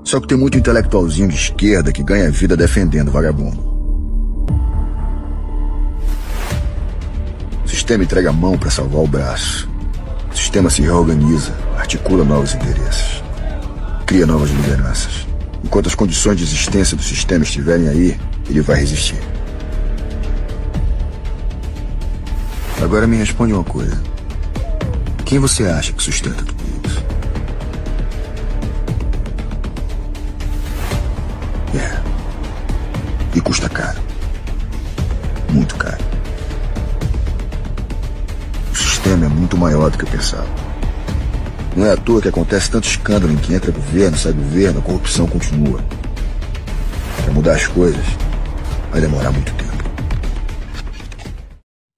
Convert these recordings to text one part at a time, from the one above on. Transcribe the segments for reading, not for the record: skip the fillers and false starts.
Só que tem muito intelectualzinho de esquerda que ganha vida defendendo vagabundo. O sistema entrega a mão para salvar o braço. O sistema se reorganiza, articula novos interesses, cria novas lideranças. Enquanto as condições de existência do sistema estiverem aí, ele vai resistir. Agora me responde uma coisa. Quem você acha que sustenta tudo isso? E custa caro. Muito caro. O sistema é muito maior do que eu pensava. Não é à toa que acontece tanto escândalo em que entra governo, sai governo, a corrupção continua. Para mudar as coisas, vai demorar muito tempo.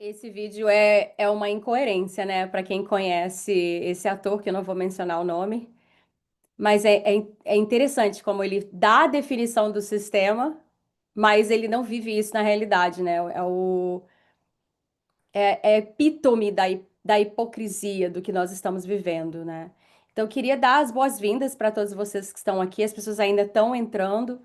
Esse vídeo é uma incoerência, né? Para quem conhece esse ator, que eu não vou mencionar o nome, mas é interessante como ele dá a definição do sistema, mas ele não vive isso na realidade, né? É a epítome da hipocrisia do que nós estamos vivendo, né? Então, eu queria dar as boas-vindas para todos vocês que estão aqui, as pessoas ainda estão entrando.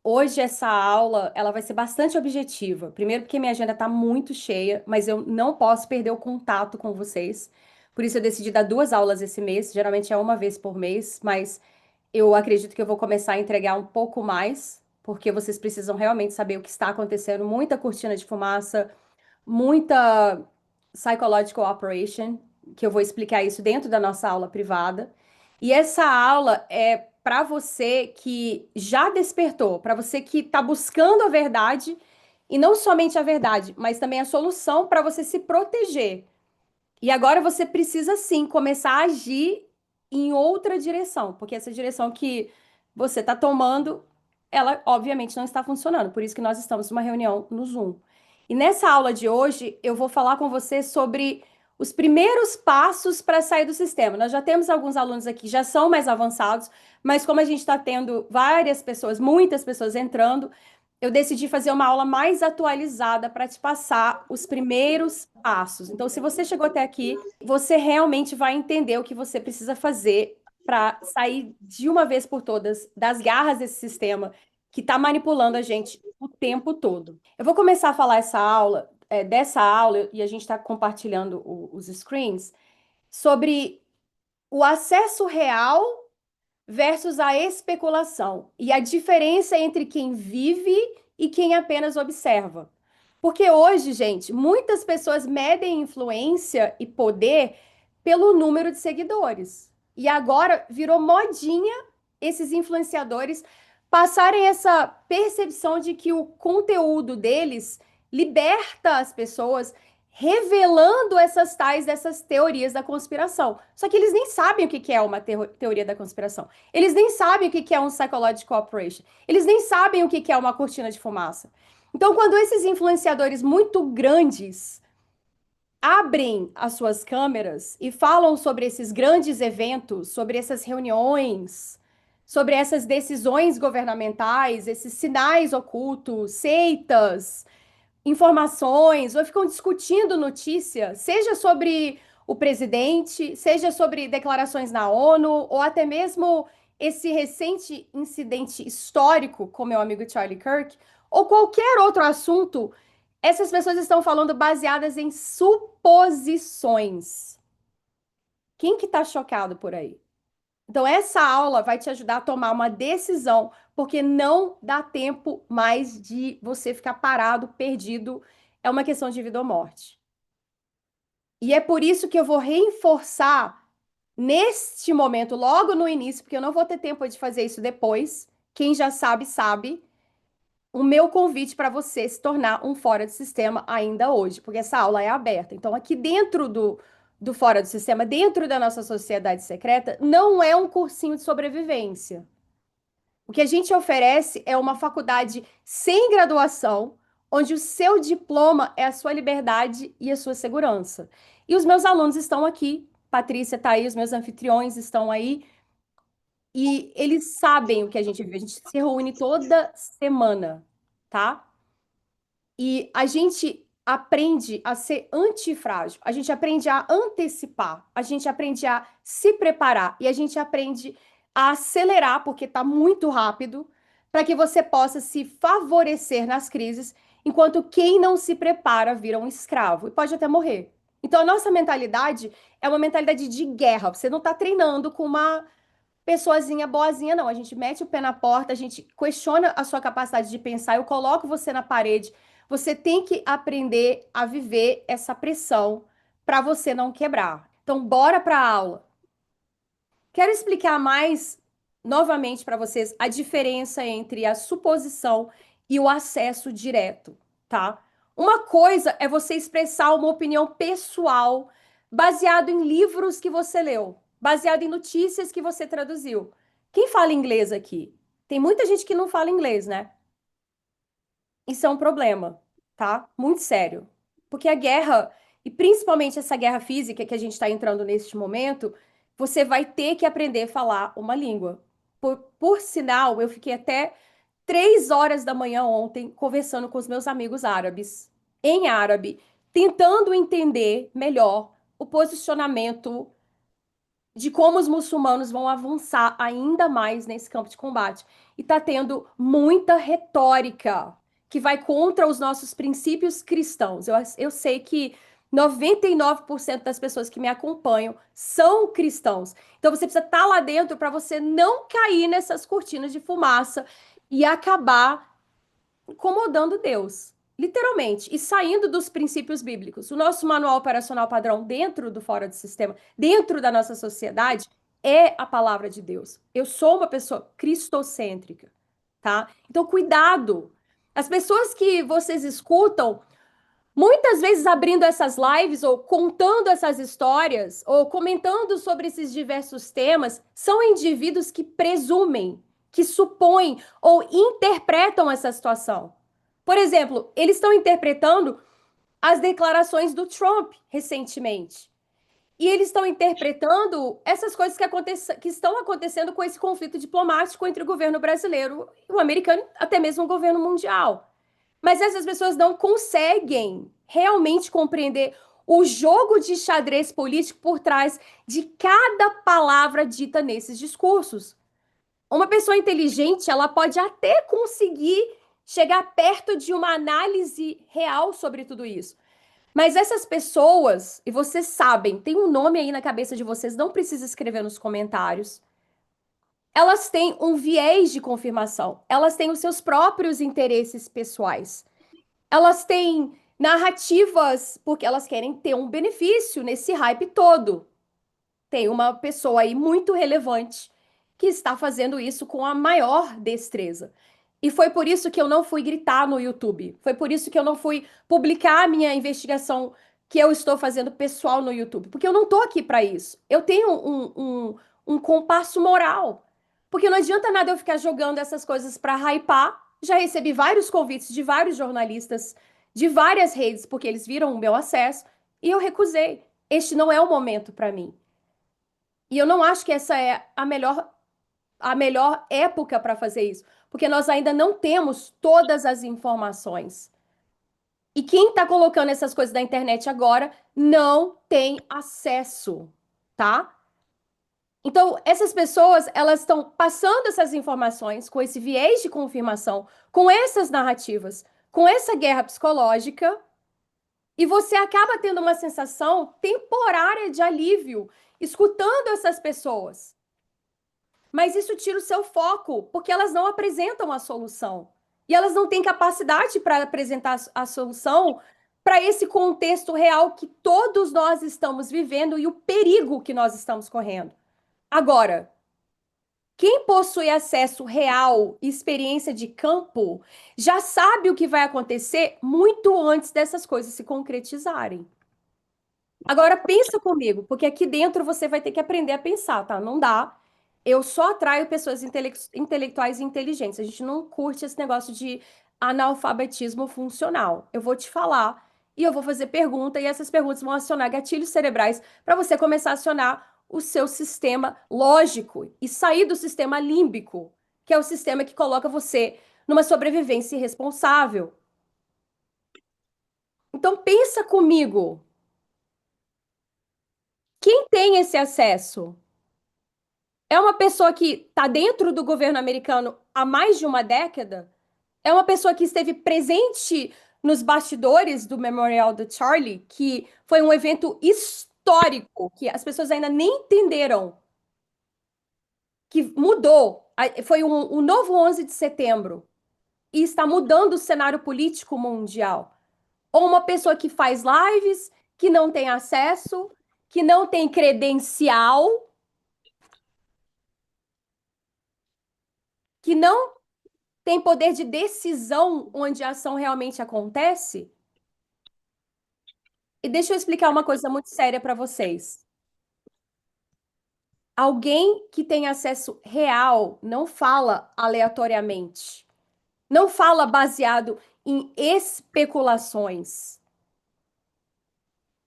Hoje essa aula, ela vai ser bastante objetiva. Primeiro porque minha agenda está muito cheia, mas eu não posso perder o contato com vocês. Por isso eu decidi dar 2 aulas esse mês, geralmente é uma vez por mês, mas eu acredito que eu vou começar a entregar um pouco mais, porque vocês precisam realmente saber o que está acontecendo. Muita cortina de fumaça, muita psychological operation, que eu vou explicar isso dentro da nossa aula privada. E essa aula é para você que já despertou, para você que está buscando a verdade, e não somente a verdade, mas também a solução para você se proteger. E agora você precisa sim começar a agir em outra direção, porque essa direção que você está tomando, ela obviamente não está funcionando. Por isso que nós estamos numa reunião no Zoom. E nessa aula de hoje, eu vou falar com você sobre os primeiros passos para sair do sistema. Nós já temos alguns alunos aqui que já são mais avançados, mas como a gente está tendo várias pessoas, muitas pessoas entrando, eu decidi fazer uma aula mais atualizada para te passar os primeiros passos. Então, se você chegou até aqui, você realmente vai entender o que você precisa fazer para sair de uma vez por todas das garras desse sistema que está manipulando a gente o tempo todo. Eu vou começar a falar dessa aula, e a gente está compartilhando os screens, sobre o acesso real versus a especulação e a diferença entre quem vive e quem apenas observa. Porque hoje, gente, muitas pessoas medem influência e poder pelo número de seguidores. E agora virou modinha esses influenciadores passarem essa percepção de que o conteúdo deles liberta as pessoas, revelando dessas teorias da conspiração. Só que eles nem sabem o que é uma teoria da conspiração. Eles nem sabem o que é um psychological operation. Eles nem sabem o que é uma cortina de fumaça. Então, quando esses influenciadores muito grandes abrem as suas câmeras e falam sobre esses grandes eventos, sobre essas reuniões, sobre essas decisões governamentais, esses sinais ocultos, seitas, informações, ou ficam discutindo notícia, seja sobre o presidente, seja sobre declarações na ONU, ou até mesmo esse recente incidente histórico com meu amigo Charlie Kirk, ou qualquer outro assunto, essas pessoas estão falando baseadas em suposições. Quem que tá chocado por aí? Então, essa aula vai te ajudar a tomar uma decisão, porque não dá tempo mais de você ficar parado, perdido. É uma questão de vida ou morte. E é por isso que eu vou reforçar neste momento, logo no início, porque eu não vou ter tempo de fazer isso depois. Quem já sabe, sabe. O meu convite para você se tornar um fora do sistema ainda hoje, porque essa aula é aberta. Então, aqui dentro do fora do sistema, dentro da nossa sociedade secreta, não é um cursinho de sobrevivência. O que a gente oferece é uma faculdade sem graduação, onde o seu diploma é a sua liberdade e a sua segurança. E os meus alunos estão aqui, Patrícia está aí, os meus anfitriões estão aí, e eles sabem o que a gente vive. A gente se reúne toda semana, tá? E a gente aprende a ser antifrágil, a gente aprende a antecipar, a gente aprende a se preparar e a gente aprende a acelerar, porque está muito rápido, para que você possa se favorecer nas crises, enquanto quem não se prepara vira um escravo e pode até morrer. Então, a nossa mentalidade é uma mentalidade de guerra. Você não está treinando com uma pessoazinha boazinha, não. A gente mete o pé na porta, a gente questiona a sua capacidade de pensar, eu coloco você na parede. Você tem que aprender a viver essa pressão para você não quebrar. Então, bora para a aula. Quero explicar mais novamente para vocês a diferença entre a suposição e o acesso direto, tá? Uma coisa é você expressar uma opinião pessoal baseado em livros que você leu, baseado em notícias que você traduziu. Quem fala inglês aqui? Tem muita gente que não fala inglês, né? Isso é um problema, tá? Muito sério. Porque a guerra, e principalmente essa guerra física que a gente está entrando neste momento, você vai ter que aprender a falar uma língua. Por sinal, eu fiquei até 3 horas da manhã ontem conversando com os meus amigos árabes, em árabe, tentando entender melhor o posicionamento de como os muçulmanos vão avançar ainda mais nesse campo de combate. E está tendo muita retórica que vai contra os nossos princípios cristãos. Eu sei que 99% das pessoas que me acompanham são cristãos. Então você precisa estar lá dentro para você não cair nessas cortinas de fumaça e acabar incomodando Deus, literalmente, e saindo dos princípios bíblicos. O nosso manual operacional padrão dentro do fora do sistema, dentro da nossa sociedade, é a palavra de Deus. Eu sou uma pessoa cristocêntrica, tá? Então, cuidado. As pessoas que vocês escutam, muitas vezes abrindo essas lives ou contando essas histórias ou comentando sobre esses diversos temas, são indivíduos que presumem, que supõem ou interpretam essa situação. Por exemplo, eles estão interpretando as declarações do Trump recentemente. E eles estão interpretando essas coisas que estão acontecendo com esse conflito diplomático entre o governo brasileiro e o americano, até mesmo o governo mundial. Mas essas pessoas não conseguem realmente compreender o jogo de xadrez político por trás de cada palavra dita nesses discursos. Uma pessoa inteligente, ela pode até conseguir chegar perto de uma análise real sobre tudo isso. Mas essas pessoas, e vocês sabem, tem um nome aí na cabeça de vocês, não precisa escrever nos comentários. Elas têm um viés de confirmação, elas têm os seus próprios interesses pessoais. Elas têm narrativas porque elas querem ter um benefício nesse hype todo. Tem uma pessoa aí muito relevante que está fazendo isso com a maior destreza. E foi por isso que eu não fui gritar no YouTube. Foi por isso que eu não fui publicar a minha investigação que eu estou fazendo pessoal no YouTube. Porque eu não estou aqui para isso. Eu tenho um compasso moral. Porque não adianta nada eu ficar jogando essas coisas para hypar. Já recebi vários convites de vários jornalistas de várias redes, porque eles viram o meu acesso, e eu recusei. Este não é o momento para mim. E eu não acho que essa é a melhor época para fazer isso, porque nós ainda não temos todas as informações. E quem está colocando essas coisas na internet agora não tem acesso, tá? Então, essas pessoas, elas estão passando essas informações com esse viés de confirmação, com essas narrativas, com essa guerra psicológica, e você acaba tendo uma sensação temporária de alívio escutando essas pessoas. Mas isso tira o seu foco, porque elas não apresentam a solução. E elas não têm capacidade para apresentar a solução para esse contexto real que todos nós estamos vivendo e o perigo que nós estamos correndo. Agora, quem possui acesso real e experiência de campo já sabe o que vai acontecer muito antes dessas coisas se concretizarem. Agora pensa comigo, porque aqui dentro você vai ter que aprender a pensar, tá? Não dá. Eu só atraio pessoas intelectuais e inteligentes. A gente não curte esse negócio de analfabetismo funcional. Eu vou te falar e eu vou fazer pergunta e essas perguntas vão acionar gatilhos cerebrais para você começar a acionar o seu sistema lógico e sair do sistema límbico, que é o sistema que coloca você numa sobrevivência irresponsável. Então pensa comigo. Quem tem esse acesso? É uma pessoa que está dentro do governo americano há mais de uma década. É uma pessoa que esteve presente nos bastidores do Memorial do Charlie, que foi um evento histórico, que as pessoas ainda nem entenderam, que mudou. Foi um novo 11 de setembro e está mudando o cenário político mundial. Ou uma pessoa que faz lives, que não tem acesso, que não tem credencial, que não tem poder de decisão onde a ação realmente acontece. E deixa eu explicar uma coisa muito séria para vocês. Alguém que tem acesso real não fala aleatoriamente, não fala baseado em especulações.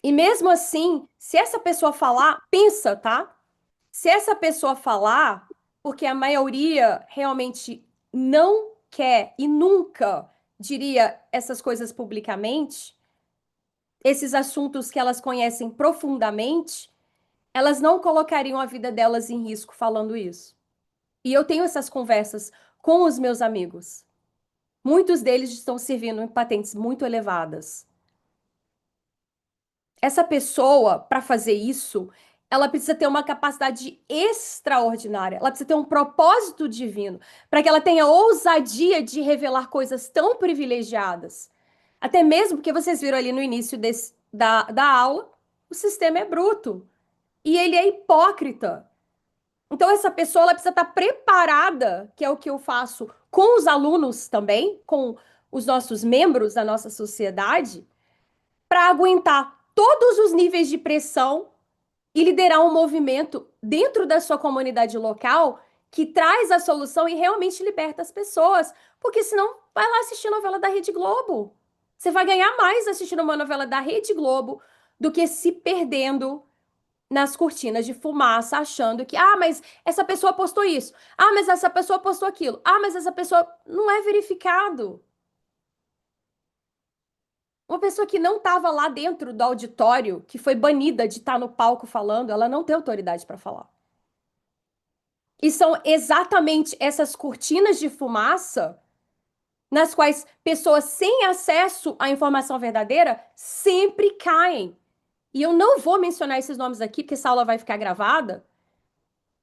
E mesmo assim, se essa pessoa falar, pensa, tá? Se essa pessoa falar, porque a maioria realmente não quer e nunca diria essas coisas publicamente, esses assuntos que elas conhecem profundamente, elas não colocariam a vida delas em risco falando isso. E eu tenho essas conversas com os meus amigos. Muitos deles estão servindo em patentes muito elevadas. Essa pessoa, para fazer isso, ela precisa ter uma capacidade extraordinária, ela precisa ter um propósito divino, para que ela tenha ousadia de revelar coisas tão privilegiadas. Até mesmo porque vocês viram ali no início da aula, o sistema é bruto e ele é hipócrita. Então, essa pessoa ela precisa estar preparada, que é o que eu faço com os alunos também, com os nossos membros da nossa sociedade, para aguentar todos os níveis de pressão e liderar um movimento dentro da sua comunidade local que traz a solução e realmente liberta as pessoas. Porque senão, vai lá assistir novela da Rede Globo. Você vai ganhar mais assistindo uma novela da Rede Globo do que se perdendo nas cortinas de fumaça, achando que, mas essa pessoa postou isso. Mas essa pessoa postou aquilo. Mas essa pessoa não é verificado. Uma pessoa que não estava lá dentro do auditório, que foi banida de estar no palco falando, ela não tem autoridade para falar. E são exatamente essas cortinas de fumaça nas quais pessoas sem acesso à informação verdadeira sempre caem. E eu não vou mencionar esses nomes aqui, porque essa aula vai ficar gravada,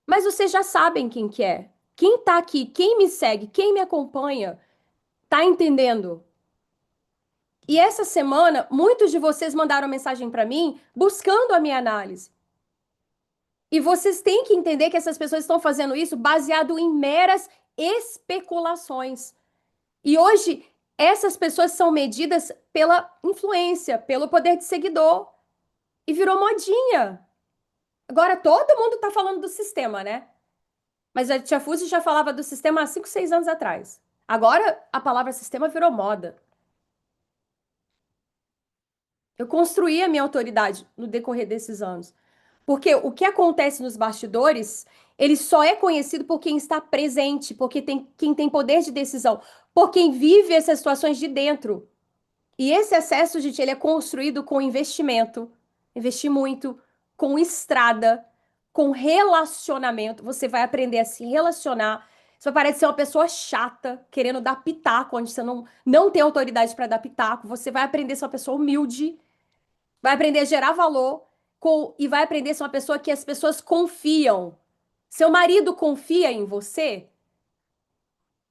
mas vocês já sabem quem que é. Quem tá aqui, quem me segue, quem me acompanha, tá entendendo? E essa semana, muitos de vocês mandaram mensagem para mim buscando a minha análise. E vocês têm que entender que essas pessoas estão fazendo isso baseado em meras especulações. E hoje, essas pessoas são medidas pela influência, pelo poder de seguidor. E virou modinha. Agora todo mundo está falando do sistema, né? Mas a Tia Fúzi já falava do sistema há 5, 6 anos atrás. Agora a palavra sistema virou moda. Eu construí a minha autoridade no decorrer desses anos. Porque o que acontece nos bastidores, ele só é conhecido por quem está presente, porque tem quem tem poder de decisão, por quem vive essas situações de dentro. E esse acesso, gente, ele é construído com investimento, investir muito, com estrada, com relacionamento. Você vai aprender a se relacionar. Você vai parar de ser uma pessoa chata, querendo dar pitaco, onde você não tem autoridade para dar pitaco. Você vai aprender a ser uma pessoa humilde, vai aprender a gerar valor e vai aprender a ser uma pessoa que as pessoas confiam. Seu marido confia em você?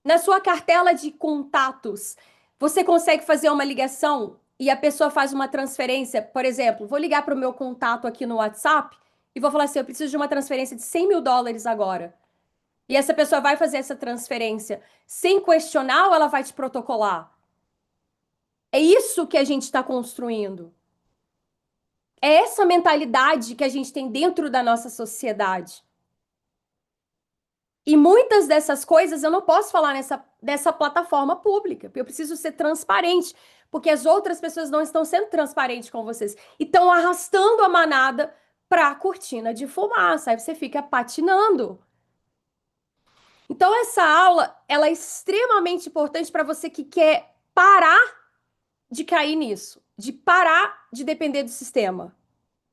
Na sua cartela de contatos, você consegue fazer uma ligação e a pessoa faz uma transferência? Por exemplo, vou ligar para o meu contato aqui no WhatsApp e vou falar assim: eu preciso de uma transferência de US$ 100.000 agora. E essa pessoa vai fazer essa transferência sem questionar ou ela vai te protocolar? É isso que a gente está construindo. É essa mentalidade que a gente tem dentro da nossa sociedade. E muitas dessas coisas eu não posso falar nessa plataforma pública, porque eu preciso ser transparente, porque as outras pessoas não estão sendo transparentes com vocês e estão arrastando a manada para a cortina de fumaça, aí você fica patinando. Então essa aula, ela é extremamente importante para você que quer parar de cair nisso, de parar de depender do sistema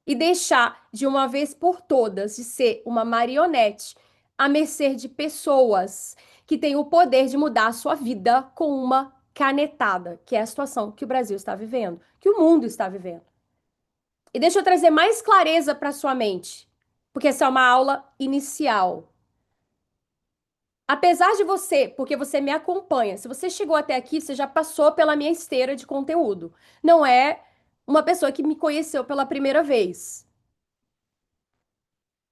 e deixar de uma vez por todas de ser uma marionete à mercê de pessoas que têm o poder de mudar a sua vida com uma canetada, que é a situação que o Brasil está vivendo, que o mundo está vivendo. E deixa eu trazer mais clareza para sua mente, porque essa é uma aula inicial. Apesar de você, porque você me acompanha, se você chegou até aqui, você já passou pela minha esteira de conteúdo. Não é uma pessoa que me conheceu pela primeira vez.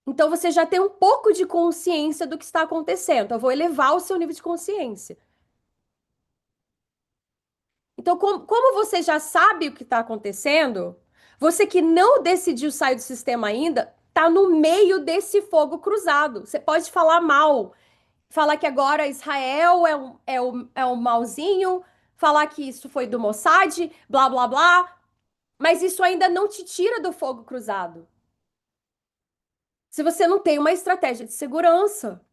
Então você já tem um pouco de consciência do que está acontecendo. Eu vou elevar o seu nível de consciência. Então, como você já sabe o que está acontecendo, você que não decidiu sair do sistema ainda, está no meio desse fogo cruzado. Você pode falar mal, falar que agora Israel é o malzinho, falar que isso foi do Mossad, blá blá blá, mas isso ainda não te tira do fogo cruzado. Se você não tem uma estratégia de segurança,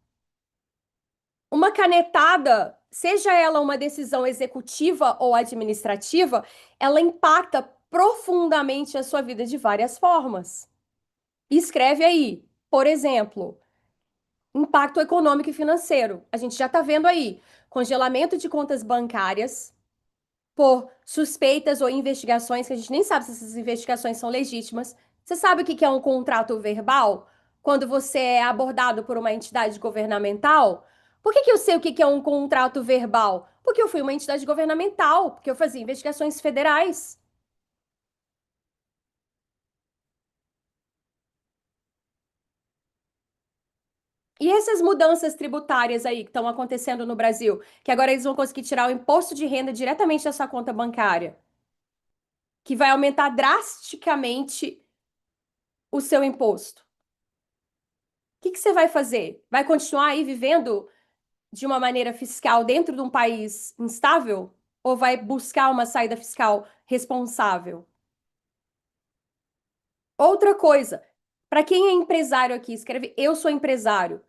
uma canetada, seja ela uma decisão executiva ou administrativa, ela impacta profundamente a sua vida de várias formas. Escreve aí, por exemplo, impacto econômico e financeiro. A gente já está vendo aí congelamento de contas bancárias por suspeitas ou investigações, que a gente nem sabe se essas investigações são legítimas. Você sabe o que é um contrato verbal? Quando você é abordado por uma entidade governamental? Por que eu sei o que é um contrato verbal? Porque eu fui uma entidade governamental, porque eu fazia investigações federais. E essas mudanças tributárias aí que estão acontecendo no Brasil, que agora eles vão conseguir tirar o imposto de renda diretamente da sua conta bancária, que vai aumentar drasticamente o seu imposto. O que você vai fazer? Vai continuar aí vivendo de uma maneira fiscal dentro de um país instável? Ou vai buscar uma saída fiscal responsável? Outra coisa, para quem é empresário aqui, escreve eu sou empresário.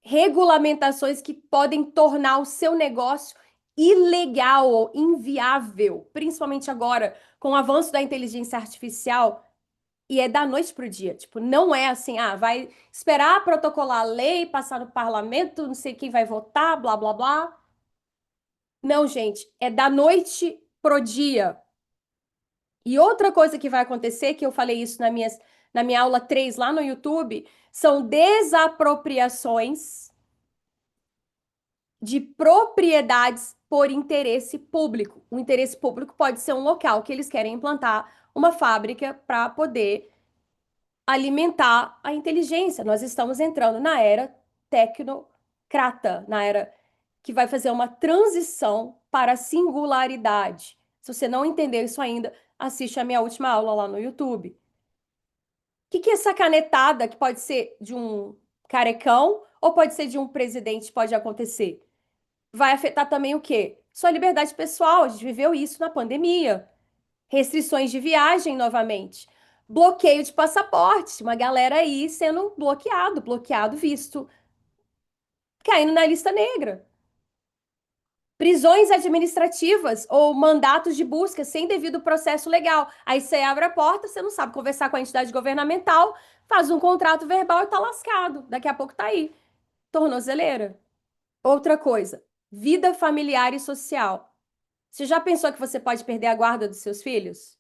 Regulamentações que podem tornar o seu negócio ilegal ou inviável, principalmente agora com o avanço da inteligência artificial. E é da noite pro dia. Tipo, não é assim, vai esperar protocolar a lei, passar no parlamento, não sei quem vai votar, blá, blá, blá. Não, gente, é da noite pro dia. E outra coisa que vai acontecer, que eu falei isso na minha aula 3 lá no YouTube, são desapropriações de propriedades por interesse público. O interesse público pode ser um local que eles querem implantar uma fábrica para poder alimentar a inteligência. Nós estamos entrando na era tecnocrata, na era que vai fazer uma transição para a singularidade. Se você não entender isso ainda, assiste a minha última aula lá no YouTube. O que é essa canetada que pode ser de um carecão ou pode ser de um presidente, pode acontecer? Vai afetar também o quê? Sua liberdade pessoal. A gente viveu isso na pandemia. Restrições de viagem novamente. Bloqueio de passaporte. Uma galera aí sendo bloqueado visto, caindo na lista negra. Prisões administrativas ou mandatos de busca sem devido processo legal. Aí você abre a porta, você não sabe conversar com a entidade governamental, faz um contrato verbal e tá lascado. Daqui a pouco tá aí. Tornozeleira. Outra coisa, vida familiar e social. Você já pensou que você pode perder a guarda dos seus filhos?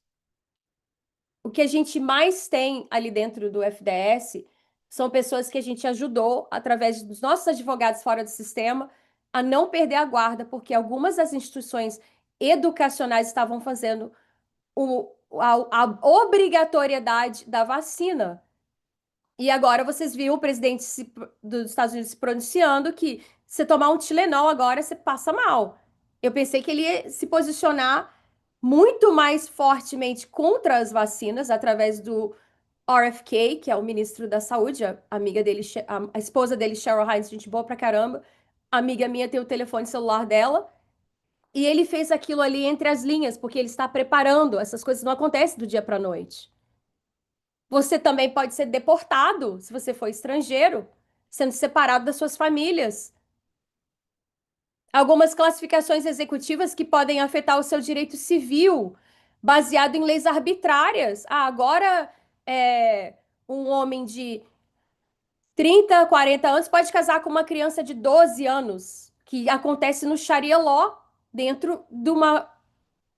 O que a gente mais tem ali dentro do FDS são pessoas que a gente ajudou, através dos nossos advogados fora do sistema, a não perder a guarda, porque algumas das instituições educacionais estavam fazendo a obrigatoriedade da vacina. E agora vocês viram o presidente dos Estados Unidos se pronunciando que se tomar um Tilenol agora, você passa mal. Eu pensei que ele ia se posicionar muito mais fortemente contra as vacinas através do RFK, que é o ministro da Saúde, a amiga dele, a esposa dele, Cheryl Hines, gente boa pra caramba. A amiga minha tem o telefone celular dela. E ele fez aquilo ali entre as linhas, porque ele está preparando. Essas coisas não acontecem do dia para a noite. Você também pode ser deportado se você for estrangeiro, sendo separado das suas famílias. Algumas classificações executivas que podem afetar o seu direito civil, baseado em leis arbitrárias. Agora um homem de 30, 40 anos, pode casar com uma criança de 12 anos, que acontece no Sharia Law, dentro de uma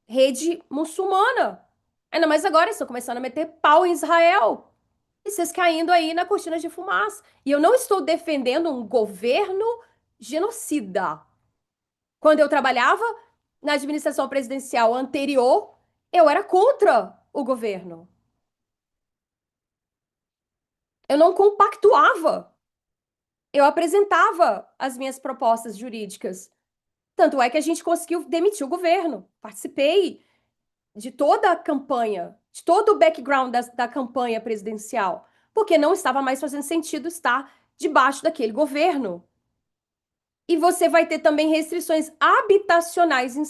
rede muçulmana. Ainda mais agora, estão começando a meter pau em Israel. E vocês caindo aí na cortina de fumaça. E eu não estou defendendo um governo genocida. Quando eu trabalhava na administração presidencial anterior, eu era contra o governo. Eu não compactuava. Eu apresentava as minhas propostas jurídicas. Tanto é que a gente conseguiu demitir o governo. Participei de toda a campanha, de todo o background da campanha presidencial, porque não estava mais fazendo sentido estar debaixo daquele governo. E você vai ter também restrições habitacionais em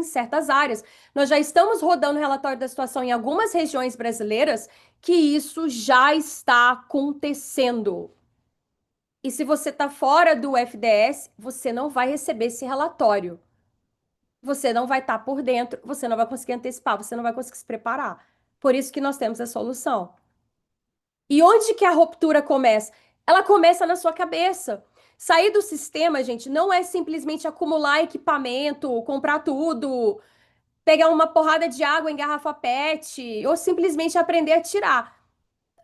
certas áreas. Nós já estamos rodando o relatório da situação em algumas regiões brasileiras que isso já está acontecendo. E se você está fora do FDS, você não vai receber esse relatório. Você não vai estar por dentro, você não vai conseguir antecipar, você não vai conseguir se preparar. Por isso que nós temos a solução. E onde que a ruptura começa? Ela começa na sua cabeça. Sair do sistema, gente, não é simplesmente acumular equipamento, comprar tudo, pegar uma porrada de água em garrafa PET, ou simplesmente aprender a tirar.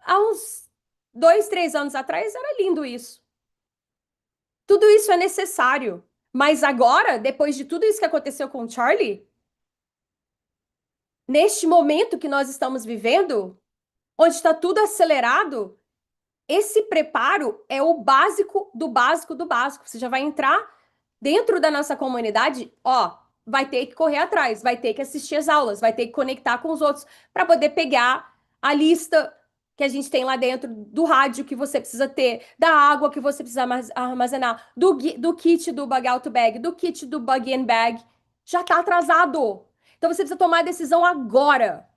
Há uns 2, 3 anos atrás era lindo isso. Tudo isso é necessário. Mas agora, depois de tudo isso que aconteceu com o Charlie, neste momento que nós estamos vivendo, onde está tudo acelerado, esse preparo é o básico do básico do básico. Você já vai entrar dentro da nossa comunidade, ó, vai ter que correr atrás, vai ter que assistir as aulas, vai ter que conectar com os outros para poder pegar a lista que a gente tem lá dentro do rádio que você precisa ter, da água que você precisa armazenar, do kit do bug out bag, do kit do bug in bag. Já está atrasado. Então você precisa tomar a decisão agora.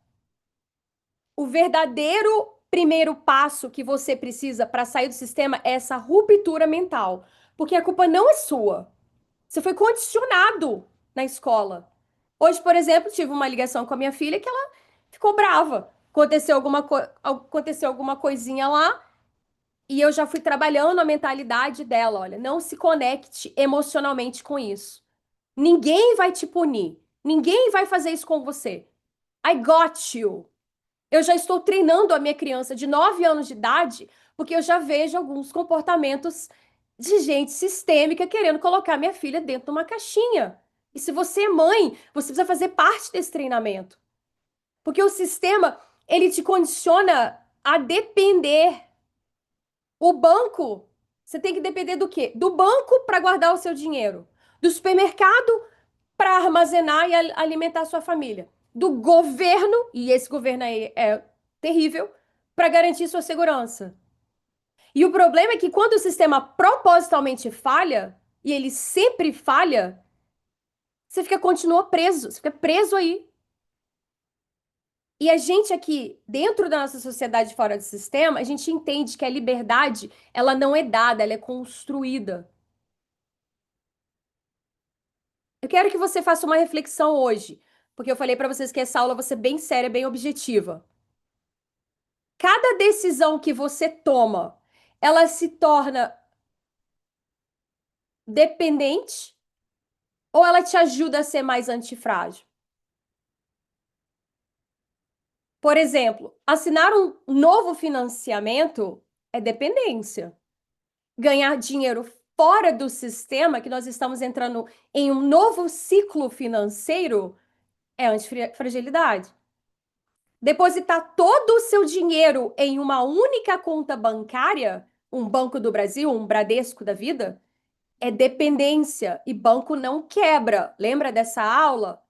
O verdadeiro primeiro passo que você precisa para sair do sistema é essa ruptura mental. Porque a culpa não é sua. Você foi condicionado na escola. Hoje, por exemplo, tive uma ligação com a minha filha que ela ficou brava. Aconteceu alguma coisinha lá e eu já fui trabalhando a mentalidade dela. Olha, não se conecte emocionalmente com isso. Ninguém vai te punir. Ninguém vai fazer isso com você. I got you. Eu já estou treinando a minha criança de 9 anos de idade, porque eu já vejo alguns comportamentos de gente sistêmica querendo colocar minha filha dentro de uma caixinha. E se você é mãe, você precisa fazer parte desse treinamento. Porque o sistema, ele te condiciona a depender. O banco, você tem que depender do quê? Do banco para guardar o seu dinheiro. Do supermercado para armazenar e alimentar a sua família. Do governo, e esse governo aí é terrível, para garantir sua segurança. E o problema é que quando o sistema propositalmente falha, e ele sempre falha, continua preso, você fica preso aí. E a gente aqui, dentro da nossa sociedade fora do sistema, a gente entende que a liberdade, ela não é dada, ela é construída. Eu quero que você faça uma reflexão hoje, porque eu falei para vocês que essa aula vai ser bem séria, bem objetiva. Cada decisão que você toma, ela se torna dependente ou ela te ajuda a ser mais antifrágil? Por exemplo, assinar um novo financiamento é dependência. Ganhar dinheiro fora do sistema, que nós estamos entrando em um novo ciclo financeiro, é antifragilidade. Depositar todo o seu dinheiro em uma única conta bancária, um Banco do Brasil, um Bradesco da vida, é dependência e banco não quebra. Lembra dessa aula?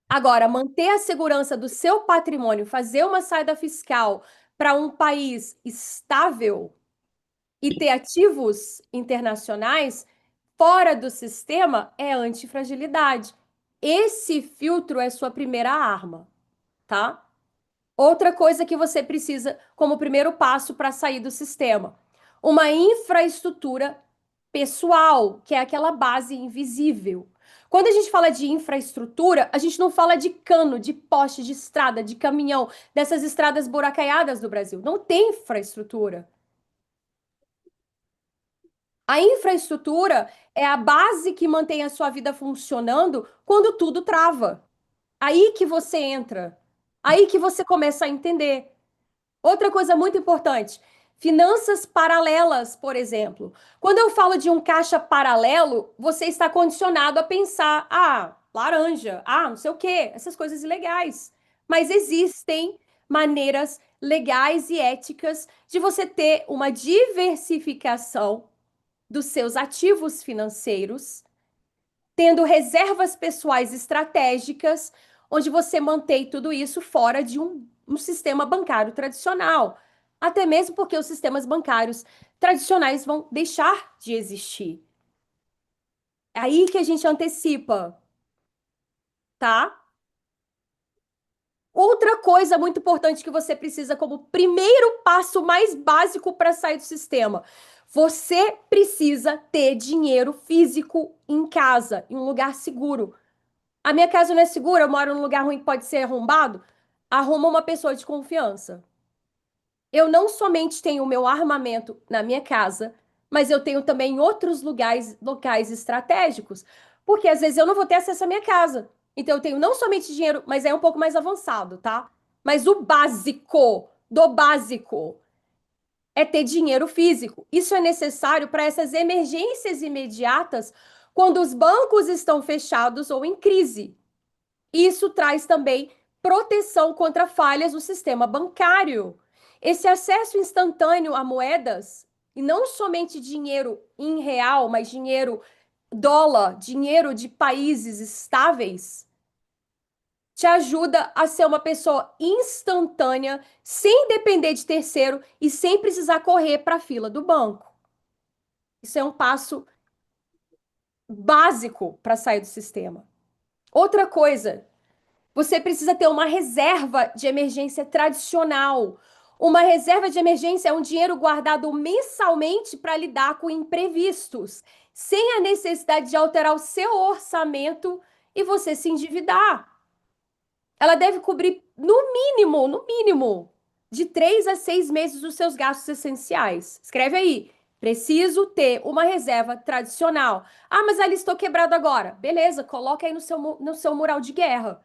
Agora, manter a segurança do seu patrimônio, fazer uma saída fiscal para um país estável e ter ativos internacionais fora do sistema é antifragilidade. Esse filtro é sua primeira arma, tá? Outra coisa que você precisa como primeiro passo para sair do sistema, uma infraestrutura pessoal, que é aquela base invisível. Quando a gente fala de infraestrutura, a gente não fala de cano, de poste, de estrada, de caminhão, dessas estradas buracaiadas do Brasil. Não tem infraestrutura. A infraestrutura é a base que mantém a sua vida funcionando quando tudo trava. Aí que você entra. Aí que você começa a entender. Outra coisa muito importante, finanças paralelas, por exemplo. Quando eu falo de um caixa paralelo, você está condicionado a pensar, laranja, não sei o quê, essas coisas ilegais. Mas existem maneiras legais e éticas de você ter uma diversificação dos seus ativos financeiros, tendo reservas pessoais estratégicas, onde você mantém tudo isso fora de um sistema bancário tradicional. Até mesmo porque os sistemas bancários tradicionais vão deixar de existir. É aí que a gente antecipa, tá? Outra coisa muito importante que você precisa como primeiro passo mais básico para sair do sistema. Você precisa ter dinheiro físico em casa, em um lugar seguro. A minha casa não é segura, eu moro num lugar ruim que pode ser arrombado. Arruma uma pessoa de confiança. Eu não somente tenho o meu armamento na minha casa, mas eu tenho também em outros locais estratégicos, porque às vezes eu não vou ter acesso à minha casa. Então eu tenho não somente dinheiro, mas é um pouco mais avançado, tá? Mas o básico do básico é ter dinheiro físico. Isso é necessário para essas emergências imediatas quando os bancos estão fechados ou em crise. Isso traz também proteção contra falhas no sistema bancário. Esse acesso instantâneo a moedas, e não somente dinheiro em real, mas dinheiro dólar, dinheiro de países estáveis, te ajuda a ser uma pessoa instantânea, sem depender de terceiro e sem precisar correr para a fila do banco. Isso é um passo básico para sair do sistema. Outra coisa, você precisa ter uma reserva de emergência tradicional. Uma reserva de emergência é um dinheiro guardado mensalmente para lidar com imprevistos, sem a necessidade de alterar o seu orçamento e você se endividar. Ela deve cobrir, no mínimo, de 3 a 6 meses os seus gastos essenciais. Escreve aí. Preciso ter uma reserva tradicional. Mas ali estou quebrado agora. Beleza, coloca aí no seu mural de guerra.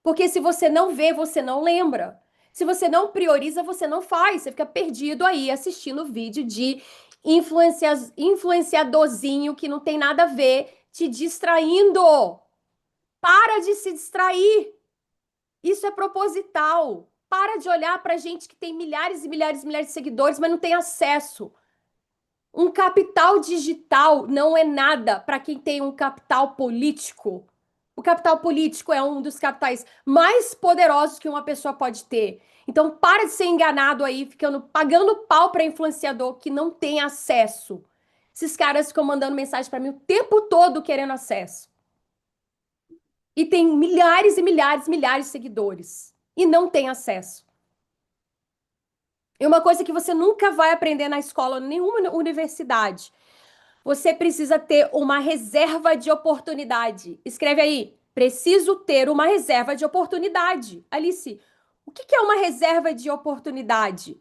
Porque se você não vê, você não lembra. Se você não prioriza, você não faz. Você fica perdido aí assistindo vídeo de influenciadorzinho que não tem nada a ver, te distraindo. Para de se distrair. Isso é proposital. Para de olhar para gente que tem milhares e milhares e milhares de seguidores, mas não tem acesso. Um capital digital não é nada para quem tem um capital político. O capital político é um dos capitais mais poderosos que uma pessoa pode ter. Então, para de ser enganado aí, pagando pau para influenciador que não tem acesso. Esses caras ficam mandando mensagem para mim o tempo todo querendo acesso. E tem milhares e milhares, milhares de seguidores. E não tem acesso. E uma coisa que você nunca vai aprender na escola, nenhuma universidade. Você precisa ter uma reserva de oportunidade. Escreve aí. Preciso ter uma reserva de oportunidade. Alice, o que é uma reserva de oportunidade?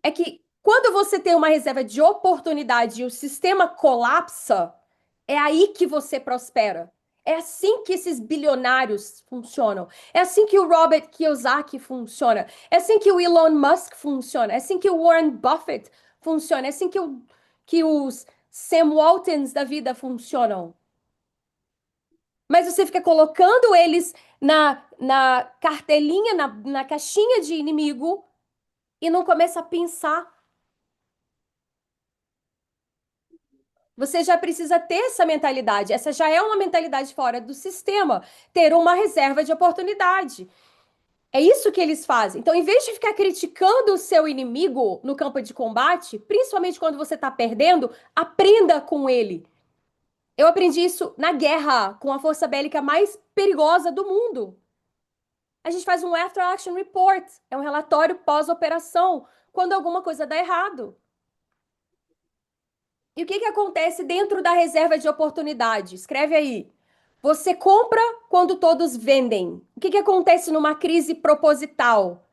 É que quando você tem uma reserva de oportunidade e o sistema colapsa, é aí que você prospera. É assim que esses bilionários funcionam. É assim que o Robert Kiyosaki funciona. É assim que o Elon Musk funciona. É assim que o Warren Buffett funciona. É assim que os Sam Waltons da vida funcionam. Mas você fica colocando eles na cartelinha, na caixinha de inimigo e não começa a pensar. Você já precisa ter essa mentalidade. Essa já é uma mentalidade fora do sistema. Ter uma reserva de oportunidade. É isso que eles fazem. Então, em vez de ficar criticando o seu inimigo no campo de combate, principalmente quando você está perdendo, aprenda com ele. Eu aprendi isso na guerra, com a força bélica mais perigosa do mundo. A gente faz um After Action Report, é um relatório pós-operação, quando alguma coisa dá errado. E o que que acontece dentro da reserva de oportunidade? Escreve aí. Você compra quando todos vendem. O que que acontece numa crise proposital?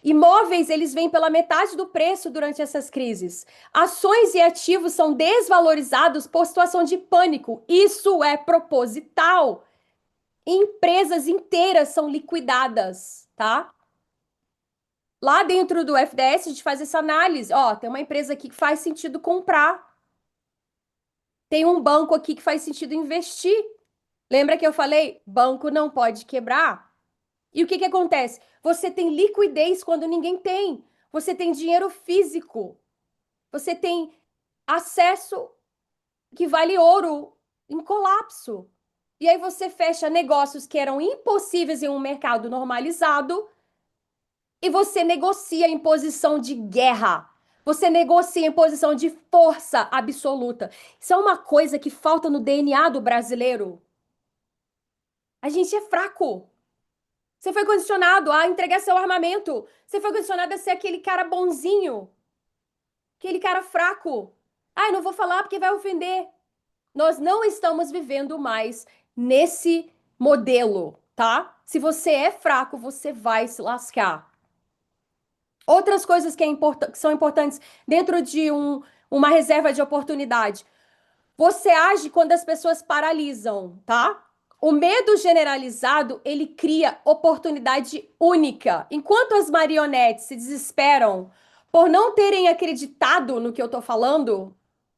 Imóveis, eles vêm pela metade do preço durante essas crises. Ações e ativos são desvalorizados por situação de pânico. Isso é proposital. Empresas inteiras são liquidadas, tá? Lá dentro do FDS, a gente faz essa análise. Ó, tem uma empresa aqui que faz sentido comprar. Tem um banco aqui que faz sentido investir. Lembra que eu falei? Banco não pode quebrar. E o que que acontece? Você tem liquidez quando ninguém tem. Você tem dinheiro físico. Você tem acesso que vale ouro em colapso. E aí você fecha negócios que eram impossíveis em um mercado normalizado e você negocia em posição de guerra. Você negocia em posição de força absoluta. Isso é uma coisa que falta no DNA do brasileiro. A gente é fraco. Você foi condicionado a entregar seu armamento. Você foi condicionado a ser aquele cara bonzinho, aquele cara fraco. Ai, não vou falar porque vai ofender. Nós não estamos vivendo mais nesse modelo, tá? Se você é fraco, você vai se lascar. Outras coisas que são importantes dentro de uma reserva de oportunidade. Você age quando as pessoas paralisam, tá? O medo generalizado, ele cria oportunidade única. Enquanto as marionetes se desesperam por não terem acreditado no que eu tô falando,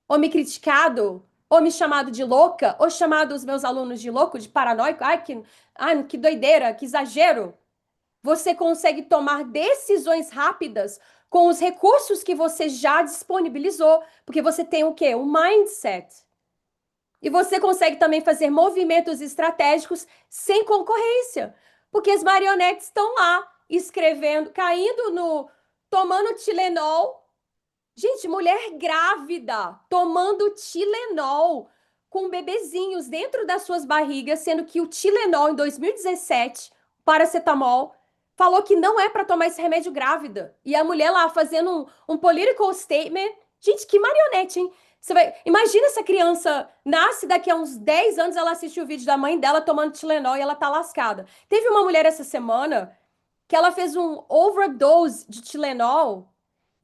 ou me criticado, ou me chamado de louca, ou chamado os meus alunos de louco, de paranoico, ai, que doideira, que exagero. Você consegue tomar decisões rápidas com os recursos que você já disponibilizou, porque você tem o quê? Um mindset. E você consegue também fazer movimentos estratégicos sem concorrência, porque as marionetes estão lá escrevendo, caindo no, tomando Tilenol. Gente, mulher grávida tomando Tilenol com bebezinhos dentro das suas barrigas, sendo que o Tilenol em 2017, paracetamol, falou que não é para tomar esse remédio grávida. E a mulher lá fazendo um political statement. Gente, que marionete, hein? Imagina essa criança nasce daqui a uns 10 anos, ela assiste o vídeo da mãe dela tomando Tilenol e ela tá lascada. Teve uma mulher essa semana que ela fez um overdose de Tilenol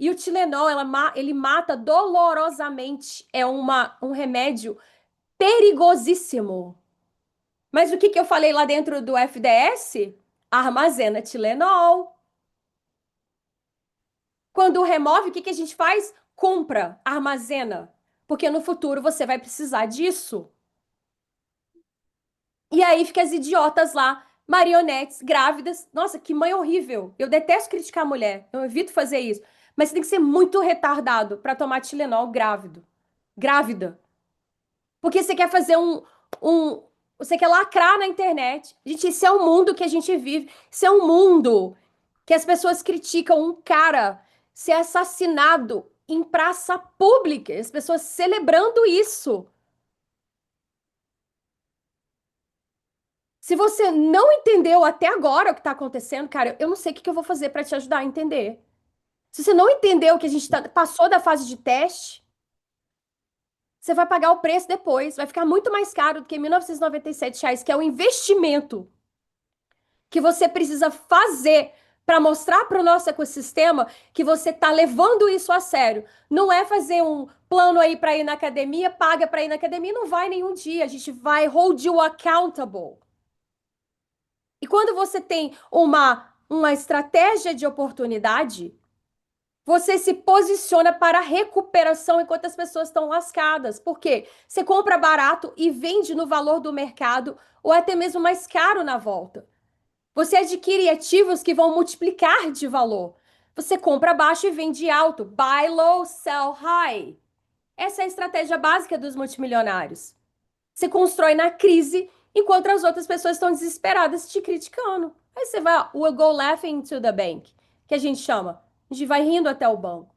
e o Tilenol, ele mata dolorosamente. É um remédio perigosíssimo. Mas o que que eu falei lá dentro do FDS? Armazena Tilenol. Quando remove, o que que a gente faz? Compra, armazena. Porque no futuro você vai precisar disso. E aí fica as idiotas lá, marionetes, grávidas. Nossa, que mãe horrível. Eu detesto criticar a mulher. Eu evito fazer isso. Mas você tem que ser muito retardado para tomar Tilenol grávido. Grávida. Porque você quer fazer você quer lacrar na internet. Gente, esse é o mundo que a gente vive. Esse é um mundo que as pessoas criticam um cara ser assassinado em praça pública. As pessoas celebrando isso. Se você não entendeu até agora o que está acontecendo, cara, eu não sei o que que eu vou fazer para te ajudar a entender. Se você não entendeu que a gente passou da fase de teste, você vai pagar o preço depois. Vai ficar muito mais caro do que R$ 1.997, que é o investimento que você precisa fazer para mostrar para o nosso ecossistema que você está levando isso a sério. Não é fazer um plano aí para ir na academia, paga para ir na academia e não vai nenhum dia. A gente vai hold you accountable. E quando você tem uma estratégia de oportunidade, você se posiciona para recuperação enquanto as pessoas estão lascadas. Por quê? Você compra barato e vende no valor do mercado ou até mesmo mais caro na volta. Você adquire ativos que vão multiplicar de valor. Você compra baixo e vende alto. Buy low, sell high. Essa é a estratégia básica dos multimilionários. Você constrói na crise enquanto as outras pessoas estão desesperadas te criticando. Aí você vai, we'll go laughing to the bank, que a gente chama. A gente vai rindo até o banco.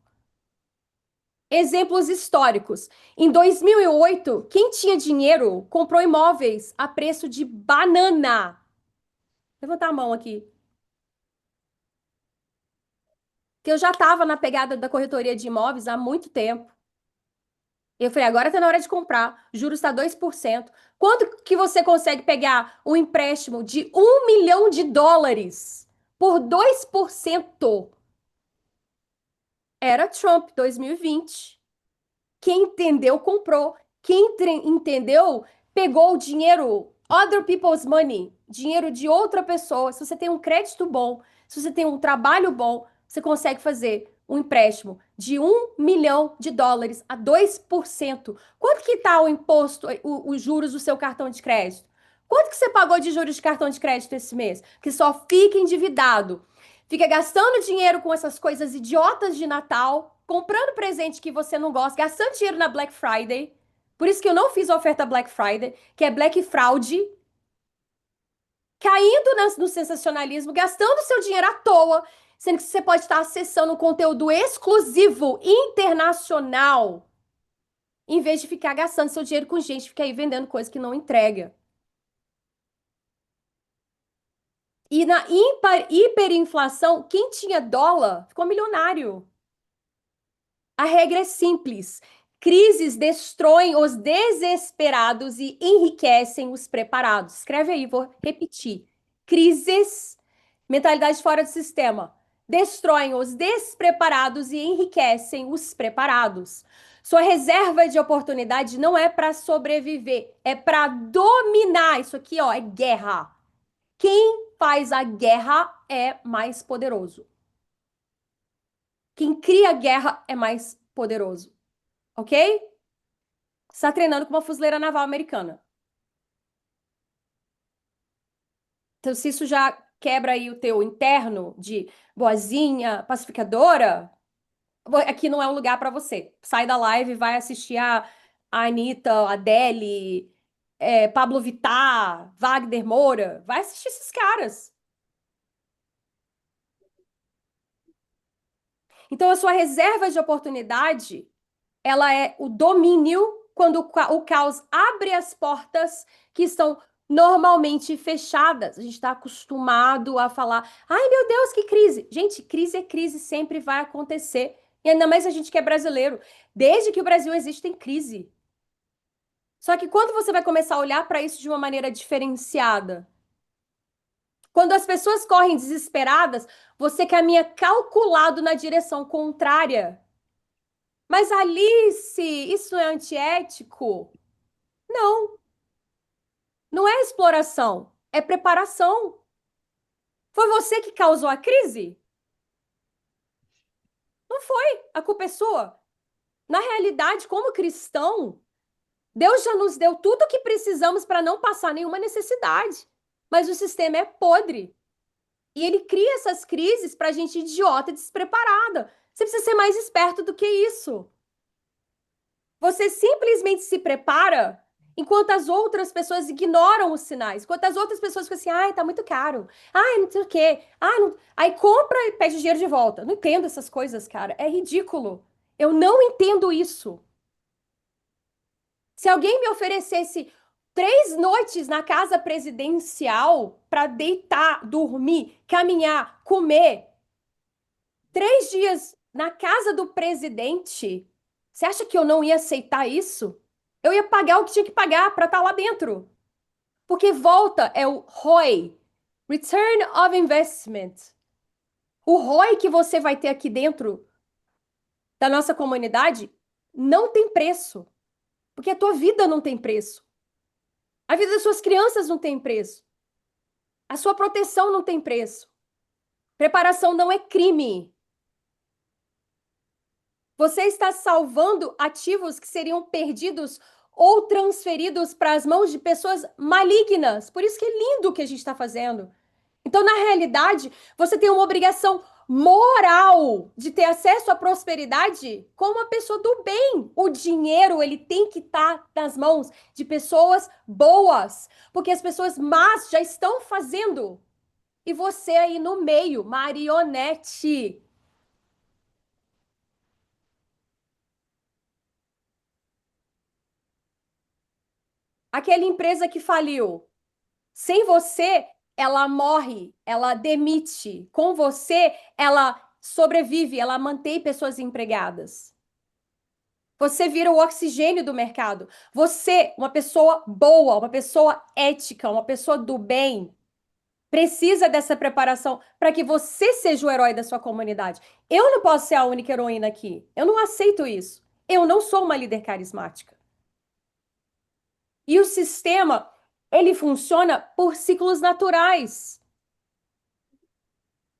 Exemplos históricos. Em 2008, quem tinha dinheiro comprou imóveis a preço de banana. Levanta a mão aqui. Que eu já estava na pegada da corretoria de imóveis há muito tempo. Eu falei, agora está na hora de comprar. Juros está 2%. Quanto que você consegue pegar um empréstimo de US$ 1 milhão? por 2%. Era Trump 2020. Quem entendeu, comprou. Quem entendeu, pegou o dinheiro, other people's money, dinheiro de outra pessoa. Se você tem um crédito bom, se você tem um trabalho bom, você consegue fazer um empréstimo de US$ 1 milhão a 2%. Quanto que está o imposto, os juros do seu cartão de crédito? Quanto que você pagou de juros de cartão de crédito esse mês? Que só fica endividado. Fica gastando dinheiro com essas coisas idiotas de Natal, comprando presente que você não gosta, gastando dinheiro na Black Friday. Por isso que eu não fiz a oferta Black Friday, que é Black Fraud, caindo no sensacionalismo, gastando seu dinheiro à toa, sendo que você pode estar acessando um conteúdo exclusivo, internacional, em vez de ficar gastando seu dinheiro com gente que fica aí vendendo coisa que não entrega. E na hiperinflação, quem tinha dólar ficou milionário. A regra é simples. Crises destroem os desesperados e enriquecem os preparados. Escreve aí, vou repetir. Crises, mentalidade fora do sistema, destroem os despreparados e enriquecem os preparados. Sua reserva de oportunidade não é para sobreviver, é para dominar. Isso aqui, ó, é guerra. Quem faz a guerra é mais poderoso. Quem cria guerra é mais poderoso, ok? Você está treinando com uma fuzileira naval americana. Então, se isso já quebra aí o teu interno de boazinha, pacificadora, aqui não é um lugar para você. Sai da live e vai assistir a Anitta, a Adele, Pablo Vittar, Wagner Moura. Vai assistir esses caras. Então, a sua reserva de oportunidade ela é o domínio quando o caos abre as portas que estão normalmente fechadas. A gente está acostumado a falar: ai meu Deus, que crise! Gente, crise é crise, sempre vai acontecer. E ainda mais a gente que é brasileiro. Desde que o Brasil existe, tem crise. Só que quando você vai começar a olhar para isso de uma maneira diferenciada, quando as pessoas correm desesperadas, você caminha calculado na direção contrária. Mas Alice, isso é antiético? Não, não é exploração, é preparação. Foi você que causou a crise? Não foi, a culpa é sua. Na realidade, como cristão, Deus já nos deu tudo o que precisamos para não passar nenhuma necessidade. Mas o sistema é podre. E ele cria essas crises para gente idiota e despreparada. Você precisa ser mais esperto do que isso. Você simplesmente se prepara enquanto as outras pessoas ignoram os sinais. Enquanto as outras pessoas ficam assim, ai, tá muito caro. Ai, não sei o quê. Ah, não... Aí compra e pede dinheiro de volta. Não entendo essas coisas, cara. É ridículo. Eu não entendo isso. Se alguém me oferecesse 3 noites na casa presidencial para deitar, dormir, caminhar, comer, 3 dias na casa do presidente, você acha que eu não ia aceitar isso? Eu ia pagar o que tinha que pagar para estar lá dentro. Porque volta é o ROI, Return of Investment. O ROI que você vai ter aqui dentro da nossa comunidade não tem preço. Porque a tua vida não tem preço. A vida das suas crianças não tem preço. A sua proteção não tem preço. Preparação não é crime. Você está salvando ativos que seriam perdidos ou transferidos para as mãos de pessoas malignas. Por isso que é lindo o que a gente está fazendo. Então, na realidade, você tem uma obrigação moral de ter acesso à prosperidade como uma pessoa do bem. O dinheiro, ele tem que estar nas mãos de pessoas boas, porque as pessoas más já estão fazendo. E você aí no meio, marionete. Aquela empresa que faliu. Sem você, ela morre, ela demite. Com você, ela sobrevive, ela mantém pessoas empregadas. Você vira o oxigênio do mercado. Você, uma pessoa boa, uma pessoa ética, uma pessoa do bem, Precisa dessa preparação para que você seja o herói da sua comunidade. Eu não posso ser a única heroína aqui. Eu não aceito isso. Eu não sou uma líder carismática. E o sistema, ele funciona por ciclos naturais.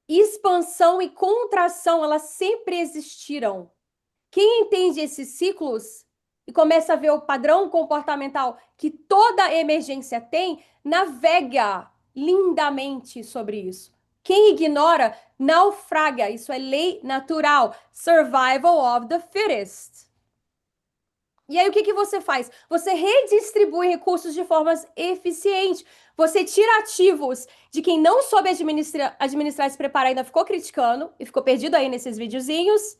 Expansão e contração, elas sempre existiram. Quem entende esses ciclos e começa a ver o padrão comportamental que toda emergência tem, navega lindamente sobre isso. Quem ignora, naufraga. Isso é lei natural. Survival of the fittest. E aí, o que que você faz? Você redistribui recursos de formas eficientes. Você tira ativos de quem não soube administrar e se preparar, ainda ficou criticando e ficou perdido aí nesses videozinhos.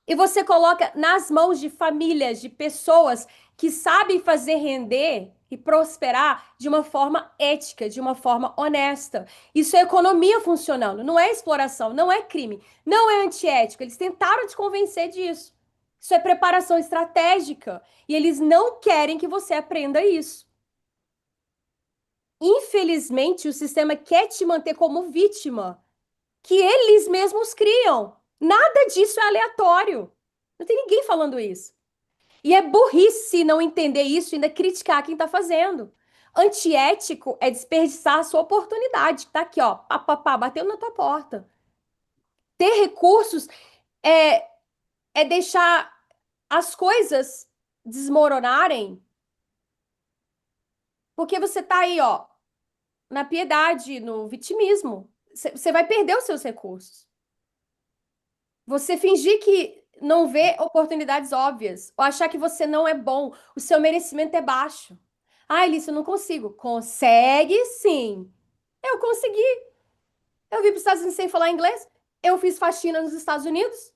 E você coloca nas mãos de famílias, de pessoas que sabem fazer render e prosperar de uma forma ética, de uma forma honesta. Isso é economia funcionando, não é exploração, não é crime, não é antiético. Eles tentaram te convencer disso. Isso é preparação estratégica. E eles não querem que você aprenda isso. Infelizmente, o sistema quer te manter como vítima, que eles mesmos criam. Nada disso é aleatório. Não tem ninguém falando isso. E é burrice não entender isso e ainda criticar quem está fazendo. Antiético é desperdiçar a sua oportunidade. Tá aqui, ó, pá, pá, pá, bateu na tua porta. Ter recursos é, é deixar as coisas desmoronarem, porque você tá aí, ó, na piedade, no vitimismo. Você vai perder os seus recursos. Você fingir que não vê oportunidades óbvias, ou achar que você não é bom, o seu merecimento é baixo. Ah, Elissa, eu não consigo. Consegue sim. Eu consegui. Eu vim para os Estados Unidos sem falar inglês. Eu fiz faxina nos Estados Unidos.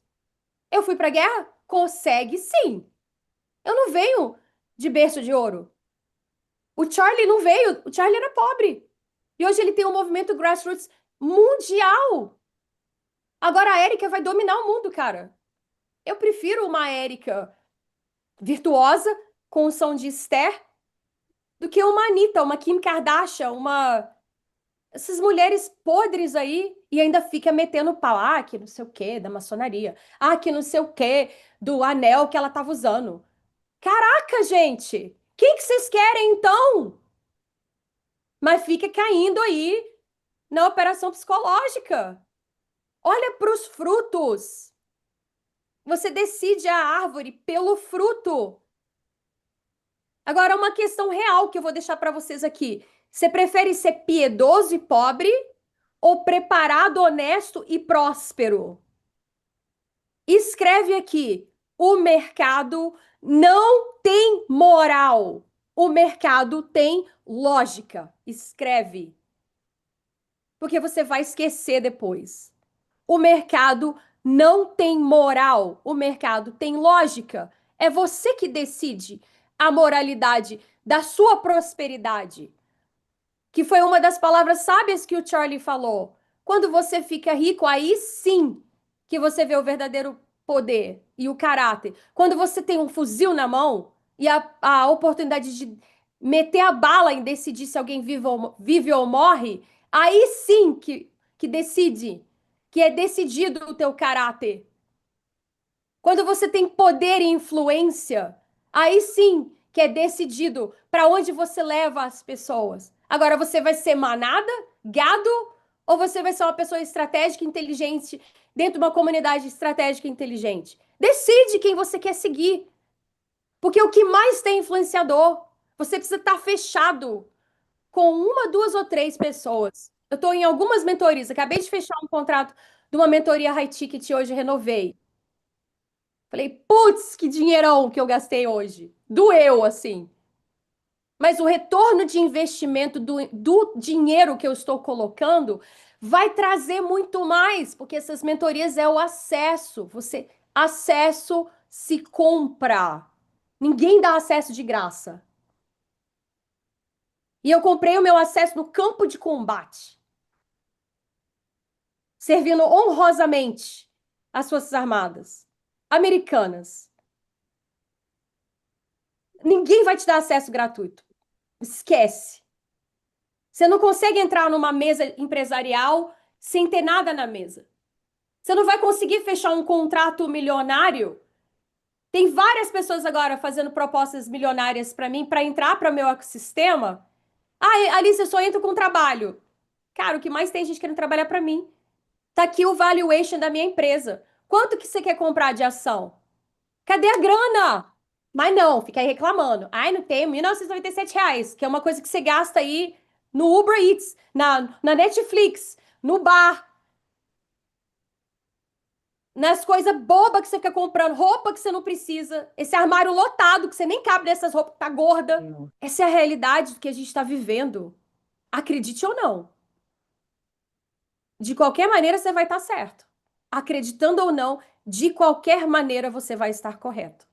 Eu fui para a guerra. Consegue sim. Eu não venho de berço de ouro. O Charlie não veio. O Charlie era pobre. E hoje ele tem um movimento grassroots mundial. Agora a Érica vai dominar o mundo, cara. Eu prefiro uma Érica virtuosa, com o som de Esther, do que uma Anitta, uma Kim Kardashian, uma. Essas mulheres podres aí, e ainda fica metendo pau. Ah, que não sei o quê, da maçonaria. Ah, que não sei o quê, do anel que ela tava usando. Caraca, gente! Quem que vocês querem, então? Mas fica caindo aí na operação psicológica. Olha para os frutos. Você decide a árvore pelo fruto. Agora, uma questão real que eu vou deixar para vocês aqui. Você prefere ser piedoso e pobre ou preparado, honesto e próspero? Escreve aqui: o mercado não tem moral. O mercado tem lógica. Escreve. Porque você vai esquecer depois. O mercado não tem moral. O mercado tem lógica. É você que decide a moralidade da sua prosperidade. Que foi uma das palavras sábias que o Charlie falou. Quando você fica rico, aí sim que você vê o verdadeiro poder e o caráter. Quando você tem um fuzil na mão e a oportunidade de meter a bala em decidir se alguém vive ou morre, aí sim que decide, que é decidido o teu caráter. Quando você tem poder e influência, aí sim que é decidido para onde você leva as pessoas. Agora, você vai ser manada, gado, ou você vai ser uma pessoa estratégica, inteligente, dentro de uma comunidade estratégica e inteligente? Decide quem você quer seguir. Porque o que mais tem influenciador, você precisa estar fechado com uma, duas ou três pessoas. Eu estou em algumas mentorias, acabei de fechar um contrato de uma mentoria high ticket hoje, renovei. Falei, putz, que dinheirão que eu gastei hoje. Doeu, assim. Mas o retorno de investimento do dinheiro que eu estou colocando vai trazer muito mais, porque essas mentorias é o acesso. Acesso se compra. Ninguém dá acesso de graça. E eu comprei o meu acesso no campo de combate, servindo honrosamente as Forças Armadas americanas. Ninguém vai te dar acesso gratuito. Esquece. Você não consegue entrar numa mesa empresarial sem ter nada na mesa. Você não vai conseguir fechar um contrato milionário. Tem várias pessoas agora fazendo propostas milionárias para mim para entrar para o meu ecossistema. Ah, Alice, eu só entro com trabalho. Cara, o que mais tem gente querendo trabalhar para mim? Tá aqui o valuation da minha empresa. Quanto que você quer comprar de ação? Cadê a grana? Mas não, fica aí reclamando. Ai, não tenho R$ 1.997, que é uma coisa que você gasta aí no Uber Eats, na Netflix, no bar, nas coisas bobas que você fica comprando, roupa que você não precisa, esse armário lotado que você nem cabe nessas roupas, tá gorda. Essa é a realidade do que a gente está vivendo. Acredite ou não. De qualquer maneira, você vai estar certo. Acreditando ou não, de qualquer maneira você vai estar correto.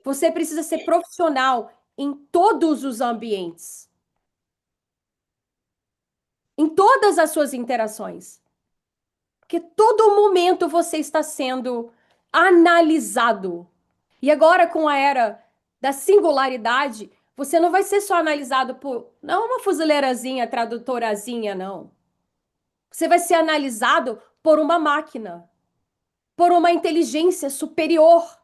Você precisa ser profissional em todos os ambientes, em todas as suas interações. Porque todo momento você está sendo analisado. E agora, com a era da singularidade, você não vai ser só analisado por, não uma fuzileirazinha, tradutorazinha, não. Você vai ser analisado por uma máquina, por uma inteligência superior.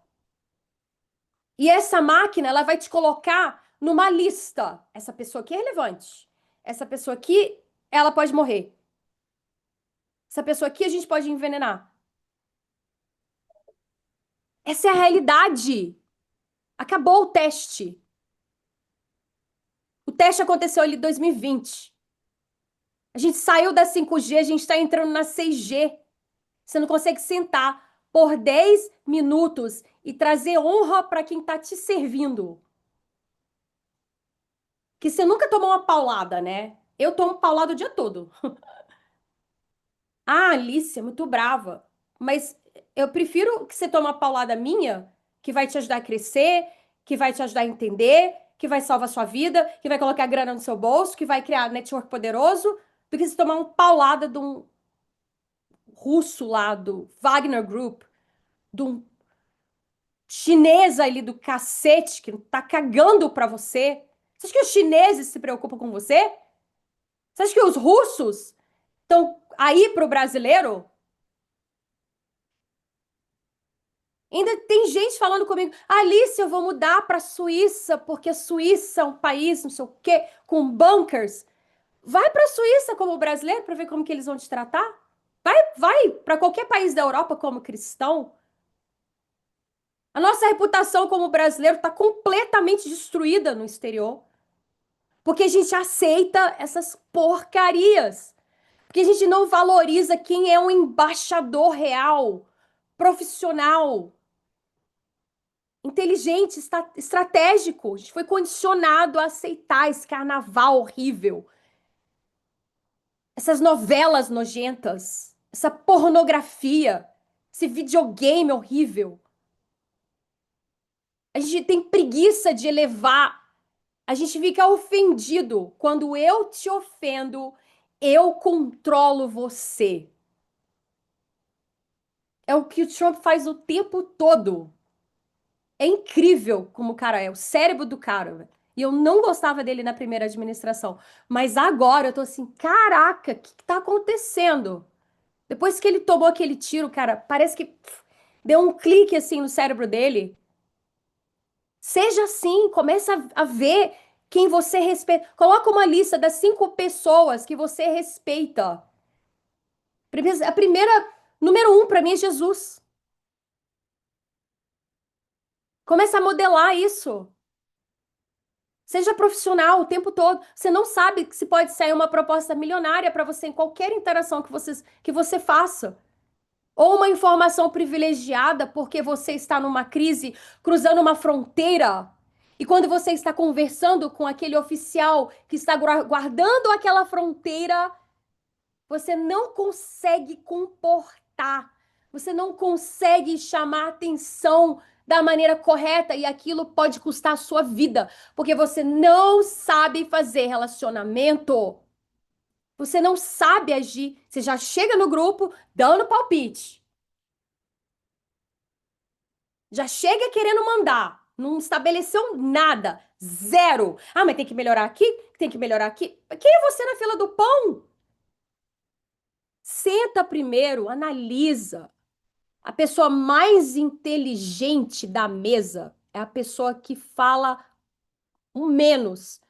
E essa máquina, ela vai te colocar numa lista. Essa pessoa aqui é relevante. Essa pessoa aqui, ela pode morrer. Essa pessoa aqui a gente pode envenenar. Essa é a realidade. Acabou o teste. O teste aconteceu ali em 2020. A gente saiu da 5G, a gente está entrando na 6G. Você não consegue sentar por 10 minutos e trazer honra para quem está te servindo. Que você nunca tomou uma paulada, né? Eu tomo paulada o dia todo. Ah, Alice, é muito brava. Mas eu prefiro que você tome uma paulada minha, que vai te ajudar a crescer, que vai te ajudar a entender, que vai salvar sua vida, que vai colocar grana no seu bolso, que vai criar network poderoso, do que você tomar uma paulada de um russo lá, do Wagner Group, de um chinês ali do cacete, que tá cagando pra você. Você acha que os chineses se preocupam com você? Você acha que os russos estão aí pro brasileiro? Ainda tem gente falando comigo, Alice, eu vou mudar para a Suíça, porque a Suíça é um país, não sei o quê, com bunkers. Vai para a Suíça como brasileiro para ver como que eles vão te tratar. Vai para qualquer país da Europa como cristão. A nossa reputação como brasileiro está completamente destruída no exterior, porque a gente aceita essas porcarias, porque a gente não valoriza quem é um embaixador real, profissional, inteligente, estratégico. A gente foi condicionado a aceitar esse carnaval horrível, essas novelas nojentas, essa pornografia, esse videogame horrível. A gente tem preguiça de elevar. A gente fica ofendido. Quando eu te ofendo, eu controlo você. É o que o Trump faz o tempo todo. É incrível como o cara é, o cérebro do cara, velho. E eu não gostava dele na primeira administração. Mas agora eu tô assim, caraca, o que tá acontecendo? Depois que ele tomou aquele tiro, cara, parece que deu um clique assim no cérebro dele. Seja assim, começa a ver quem você respeita. Coloca uma lista das 5 pessoas que você respeita. A primeira, número 1 para mim é Jesus. Começa a modelar isso. Seja profissional o tempo todo. Você não sabe se pode sair uma proposta milionária para você em qualquer interação que você faça. Ou uma informação privilegiada porque você está numa crise, cruzando uma fronteira. E quando você está conversando com aquele oficial que está guardando aquela fronteira, você não consegue comportar. Você não consegue chamar atenção da maneira correta e aquilo pode custar a sua vida, porque você não sabe fazer relacionamento. Você não sabe agir. Você já chega no grupo dando palpite. Já chega querendo mandar. Não estabeleceu nada. Zero. Ah, mas tem que melhorar aqui, tem que melhorar aqui. Quem é você na fila do pão? Senta primeiro, analisa. A pessoa mais inteligente da mesa é a pessoa que fala o menos.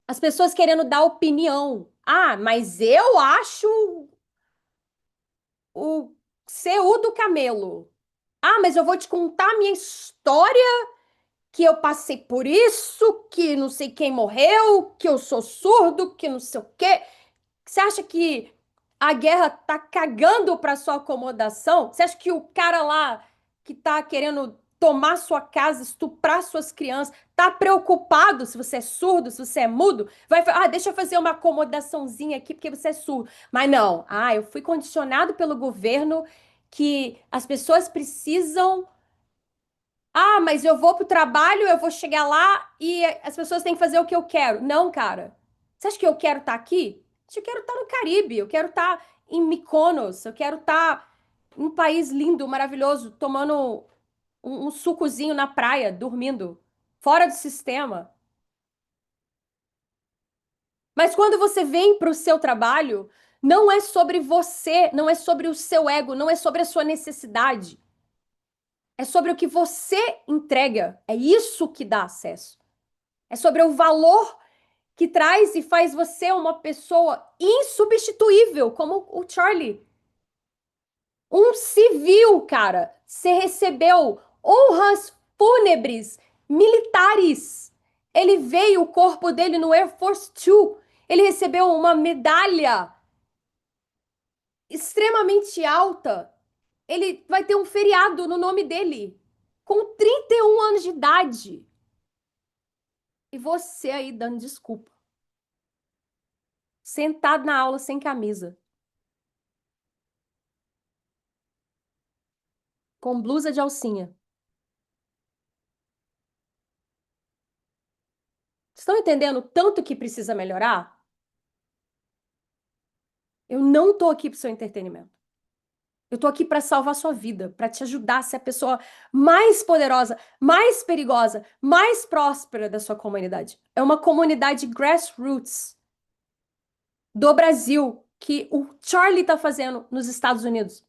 As pessoas querendo dar opinião. Ah, mas eu acho o CU do camelo. Ah, mas eu vou te contar a minha história, que eu passei por isso, que não sei quem morreu, que eu sou surdo, que não sei o quê. Você acha que a guerra tá cagando para sua acomodação? Você acha que o cara lá que tá querendo tomar sua casa, estuprar suas crianças, tá preocupado se você é surdo, se você é mudo? Deixa eu fazer uma acomodaçãozinha aqui porque você é surdo. Mas não, eu fui condicionado pelo governo que as pessoas precisam. Ah, mas eu vou pro trabalho, eu vou chegar lá e as pessoas têm que fazer o que eu quero. Não, cara. Você acha que eu quero estar aqui? Eu quero estar no Caribe, eu quero estar em Mykonos, eu quero estar em um país lindo, maravilhoso, tomando um sucozinho na praia, dormindo, fora do sistema. Mas quando você vem para o seu trabalho, não é sobre você, não é sobre o seu ego, não é sobre a sua necessidade. É sobre o que você entrega. É isso que dá acesso. É sobre o valor que traz e faz você uma pessoa insubstituível, como o Charlie. Um civil, cara. Você recebeu honras fúnebres militares. Ele veio, o corpo dele no Air Force Two. Ele recebeu uma medalha extremamente alta. Ele vai ter um feriado no nome dele, com 31 anos de idade. E você aí dando desculpa. Sentado na aula sem camisa, com blusa de alcinha. Estão entendendo o tanto que precisa melhorar? Eu não tô aqui pro seu entretenimento. Eu tô aqui para salvar sua vida, para te ajudar a ser a pessoa mais poderosa, mais perigosa, mais próspera da sua comunidade. É uma comunidade grassroots do Brasil que o Charlie tá fazendo nos Estados Unidos.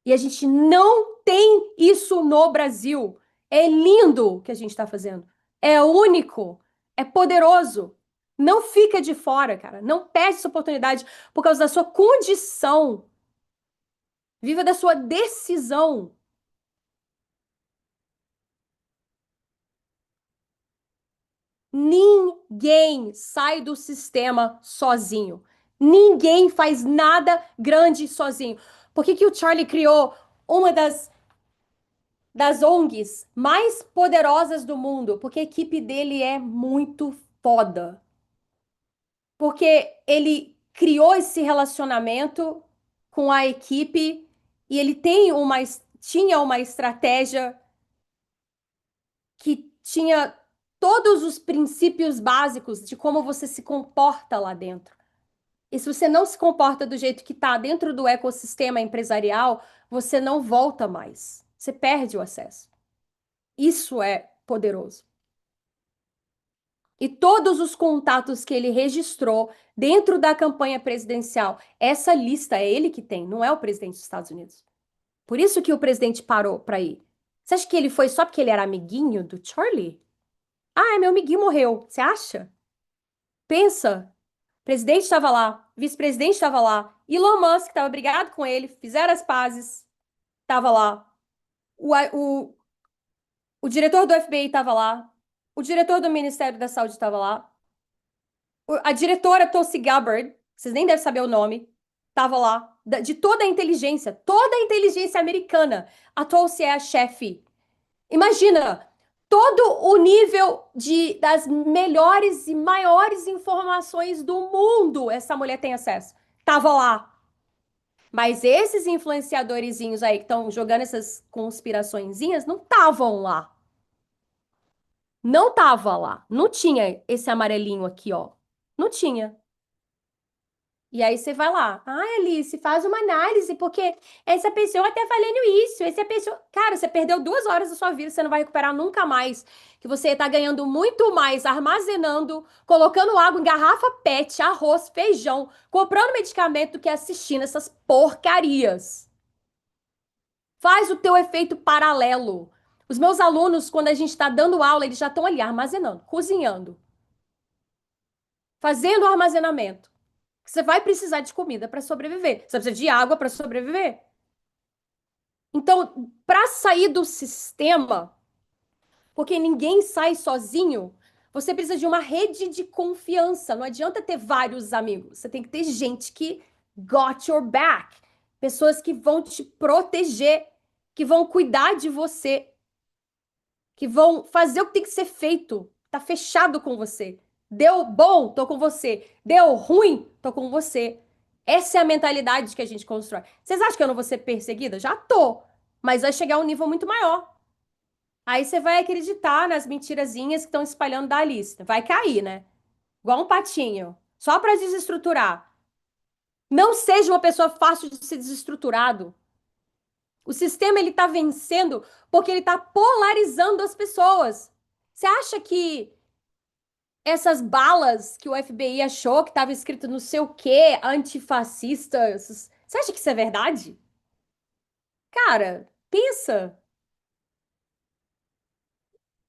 E a gente não tem isso no Brasil. É lindo o que a gente está fazendo. É único. É poderoso. Não fica de fora, cara. Não perde essa oportunidade por causa da sua condição. Viva da sua decisão. Ninguém sai do sistema sozinho. Ninguém faz nada grande sozinho. Por que que o Charlie criou uma das ONGs mais poderosas do mundo? Porque a equipe dele é muito foda. Porque ele criou esse relacionamento com a equipe e ele tinha uma estratégia que tinha todos os princípios básicos de como você se comporta lá dentro. E se você não se comporta do jeito que está dentro do ecossistema empresarial, você não volta mais. Você perde o acesso. Isso é poderoso. E todos os contatos que ele registrou dentro da campanha presidencial, essa lista é ele que tem, não é o presidente dos Estados Unidos. Por isso que o presidente parou para ir. Você acha que ele foi só porque ele era amiguinho do Charlie? Ah, meu amiguinho morreu. Você acha? Pensa. O presidente estava lá, o vice-presidente estava lá, Elon Musk estava brigado com ele, fizeram as pazes, estava lá. O, o diretor do FBI estava lá, o diretor do Ministério da Saúde estava lá. A diretora Tulsi Gabbard, vocês nem devem saber o nome, estava lá. De toda a inteligência americana, a Tulsi é a chefe. Imagina todo o nível das melhores e maiores informações do mundo essa mulher tem acesso. Tava lá. Mas esses influenciadorzinhos aí que estão jogando essas conspiraçõezinhas não estavam lá. Não tava lá. Não tinha esse amarelinho aqui, ó. Não tinha. E aí você vai lá, ai, Alice, faz uma análise, porque essa pessoa tá falando isso, essa pessoa. Cara, você perdeu 2 horas da sua vida, você não vai recuperar nunca mais. Que você tá ganhando muito mais armazenando, colocando água em garrafa PET, arroz, feijão, comprando medicamento do que assistindo essas porcarias. Faz o teu efeito paralelo. Os meus alunos, quando a gente está dando aula, eles já estão ali armazenando, cozinhando, fazendo o armazenamento. Você vai precisar de comida para sobreviver. Você precisa de água para sobreviver. Então, para sair do sistema, porque ninguém sai sozinho, você precisa de uma rede de confiança. Não adianta ter vários amigos. Você tem que ter gente que got your back. Pessoas que vão te proteger, que vão cuidar de você, que vão fazer o que tem que ser feito. Tá fechado com você. Deu bom, tô com você. Deu ruim, tô com você. Essa é a mentalidade que a gente constrói. Vocês acham que eu não vou ser perseguida? Já tô. Mas vai chegar a um nível muito maior. Aí você vai acreditar nas mentirazinhas que estão espalhando da lista. Vai cair, né? Igual um patinho. Só para desestruturar. Não seja uma pessoa fácil de ser desestruturado. O sistema ele tá vencendo porque ele tá polarizando as pessoas. Você acha que essas balas que o FBI achou que estava escrito não sei o quê, antifascistas, você acha que isso é verdade? Cara, pensa.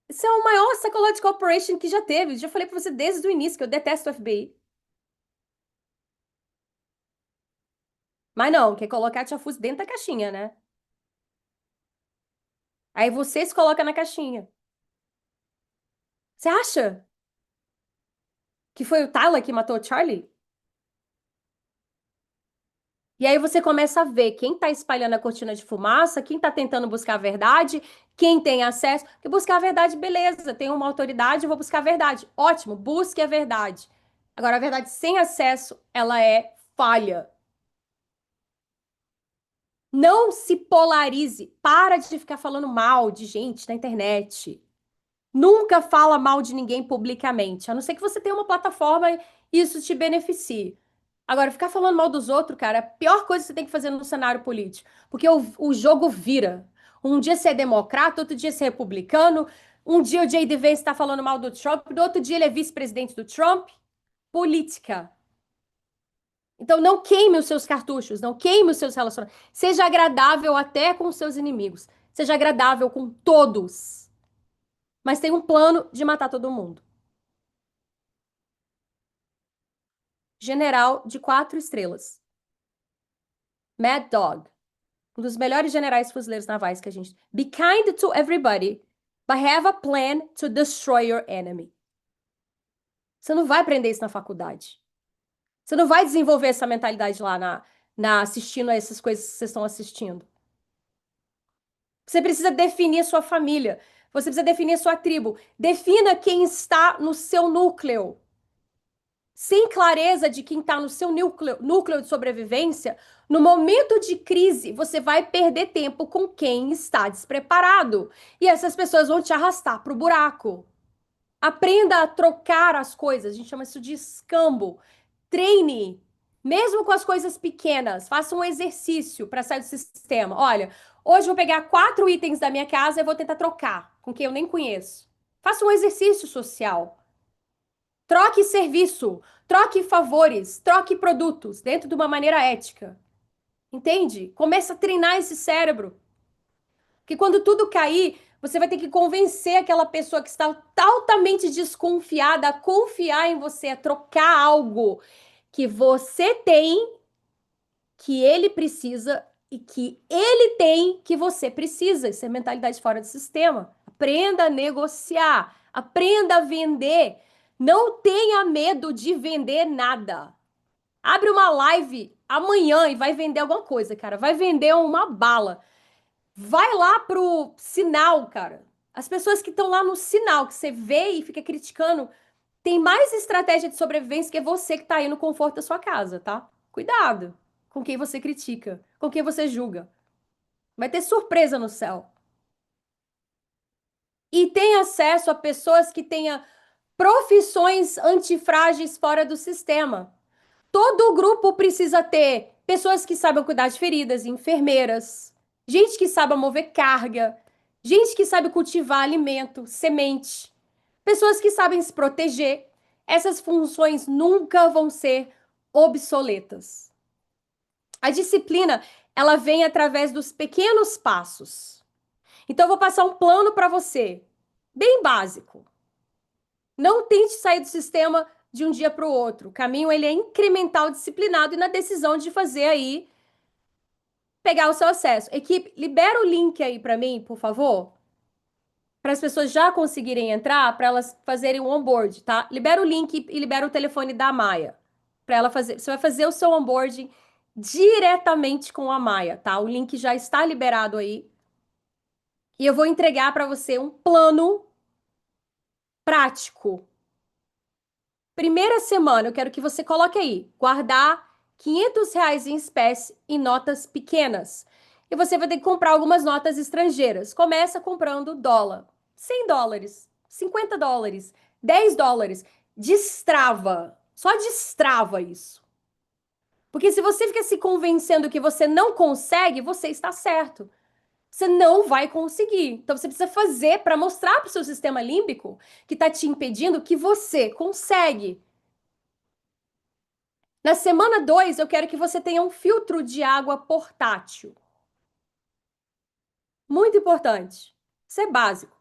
Isso é o maior psychological operation que já teve. Já falei pra você desde o início que eu detesto o FBI. Mas não, quer colocar tia Fus dentro da caixinha, né? Aí você se coloca na caixinha. Você acha que foi o Tyler que matou o Charlie? E aí você começa a ver quem tá espalhando a cortina de fumaça, quem tá tentando buscar a verdade, quem tem acesso. Porque buscar a verdade, beleza, tem uma autoridade, eu vou buscar a verdade. Ótimo, busque a verdade. Agora, a verdade sem acesso, ela é falha. Não se polarize. Para de ficar falando mal de gente na internet. Nunca fala mal de ninguém publicamente, a não ser que você tenha uma plataforma e isso te beneficie. Agora, ficar falando mal dos outros, cara, é a pior coisa que você tem que fazer no cenário político. Porque o jogo vira. Um dia você é democrata, outro dia você é republicano. Um dia o J.D. Vance está falando mal do Trump, no outro dia ele é vice-presidente do Trump. Política. Então, não queime os seus cartuchos, não queime os seus relacionamentos. Seja agradável até com os seus inimigos. Seja agradável com todos. Mas tem um plano de matar todo mundo. General de 4 estrelas. Mad Dog. Um dos melhores generais fuzileiros navais que a gente. Be kind to everybody, but have a plan to destroy your enemy. Você não vai aprender isso na faculdade. Você não vai desenvolver essa mentalidade lá na assistindo a essas coisas que vocês estão assistindo. Você precisa definir a sua família. Você precisa definir a sua tribo. Defina quem está no seu núcleo. Sem clareza de quem está no seu núcleo de sobrevivência, no momento de crise, você vai perder tempo com quem está despreparado. E essas pessoas vão te arrastar para o buraco. Aprenda a trocar as coisas. A gente chama isso de escambo. Treine, mesmo com as coisas pequenas. Faça um exercício para sair do sistema. Olha, hoje eu vou pegar 4 itens da minha casa e vou tentar trocar com quem eu nem conheço. Faça um exercício social. Troque serviço, troque favores, troque produtos dentro de uma maneira ética. Entende? Começa a treinar esse cérebro. Porque quando tudo cair, você vai ter que convencer aquela pessoa que está totalmente desconfiada a confiar em você, a trocar algo que você tem, que ele precisa e que ele tem, que você precisa. Isso é mentalidade fora do sistema. Aprenda a negociar, aprenda a vender. Não tenha medo de vender nada. Abre uma live amanhã e vai vender alguma coisa, cara. Vai vender uma bala. Vai lá pro sinal, cara. As pessoas que estão lá no sinal, que você vê e fica criticando, tem mais estratégia de sobrevivência que você que tá aí no conforto da sua casa, tá? Cuidado com quem você critica, com quem você julga. Vai ter surpresa no céu. E tem acesso a pessoas que tenham profissões antifrágeis fora do sistema. Todo grupo precisa ter pessoas que saibam cuidar de feridas, enfermeiras, gente que saiba mover carga, gente que sabe cultivar alimento, semente, pessoas que sabem se proteger. Essas funções nunca vão ser obsoletas. A disciplina, ela vem através dos pequenos passos. Então, eu vou passar um plano para você, bem básico. Não tente sair do sistema de um dia para o outro. O caminho ele é incremental, disciplinado e na decisão de fazer aí, pegar o seu acesso. Equipe, libera o link aí para mim, por favor, para as pessoas já conseguirem entrar, para elas fazerem o onboard, tá? Libera o link e libera o telefone da Maia, para ela fazer. Você vai fazer o seu onboarding diretamente com a Maia, tá? O link já está liberado aí. E eu vou entregar para você um plano prático. Primeira semana, eu quero que você coloque aí, guardar R$ 500 em espécie em notas pequenas. E você vai ter que comprar algumas notas estrangeiras. Começa comprando dólar. US$ 100, US$ 50, US$ 10. Destrava. Só destrava isso. Porque se você fica se convencendo que você não consegue, você está certo. Você não vai conseguir. Então você precisa fazer para mostrar para o seu sistema límbico que está te impedindo que você consegue. Na semana 2, eu quero que você tenha um filtro de água portátil. Muito importante. Isso é básico.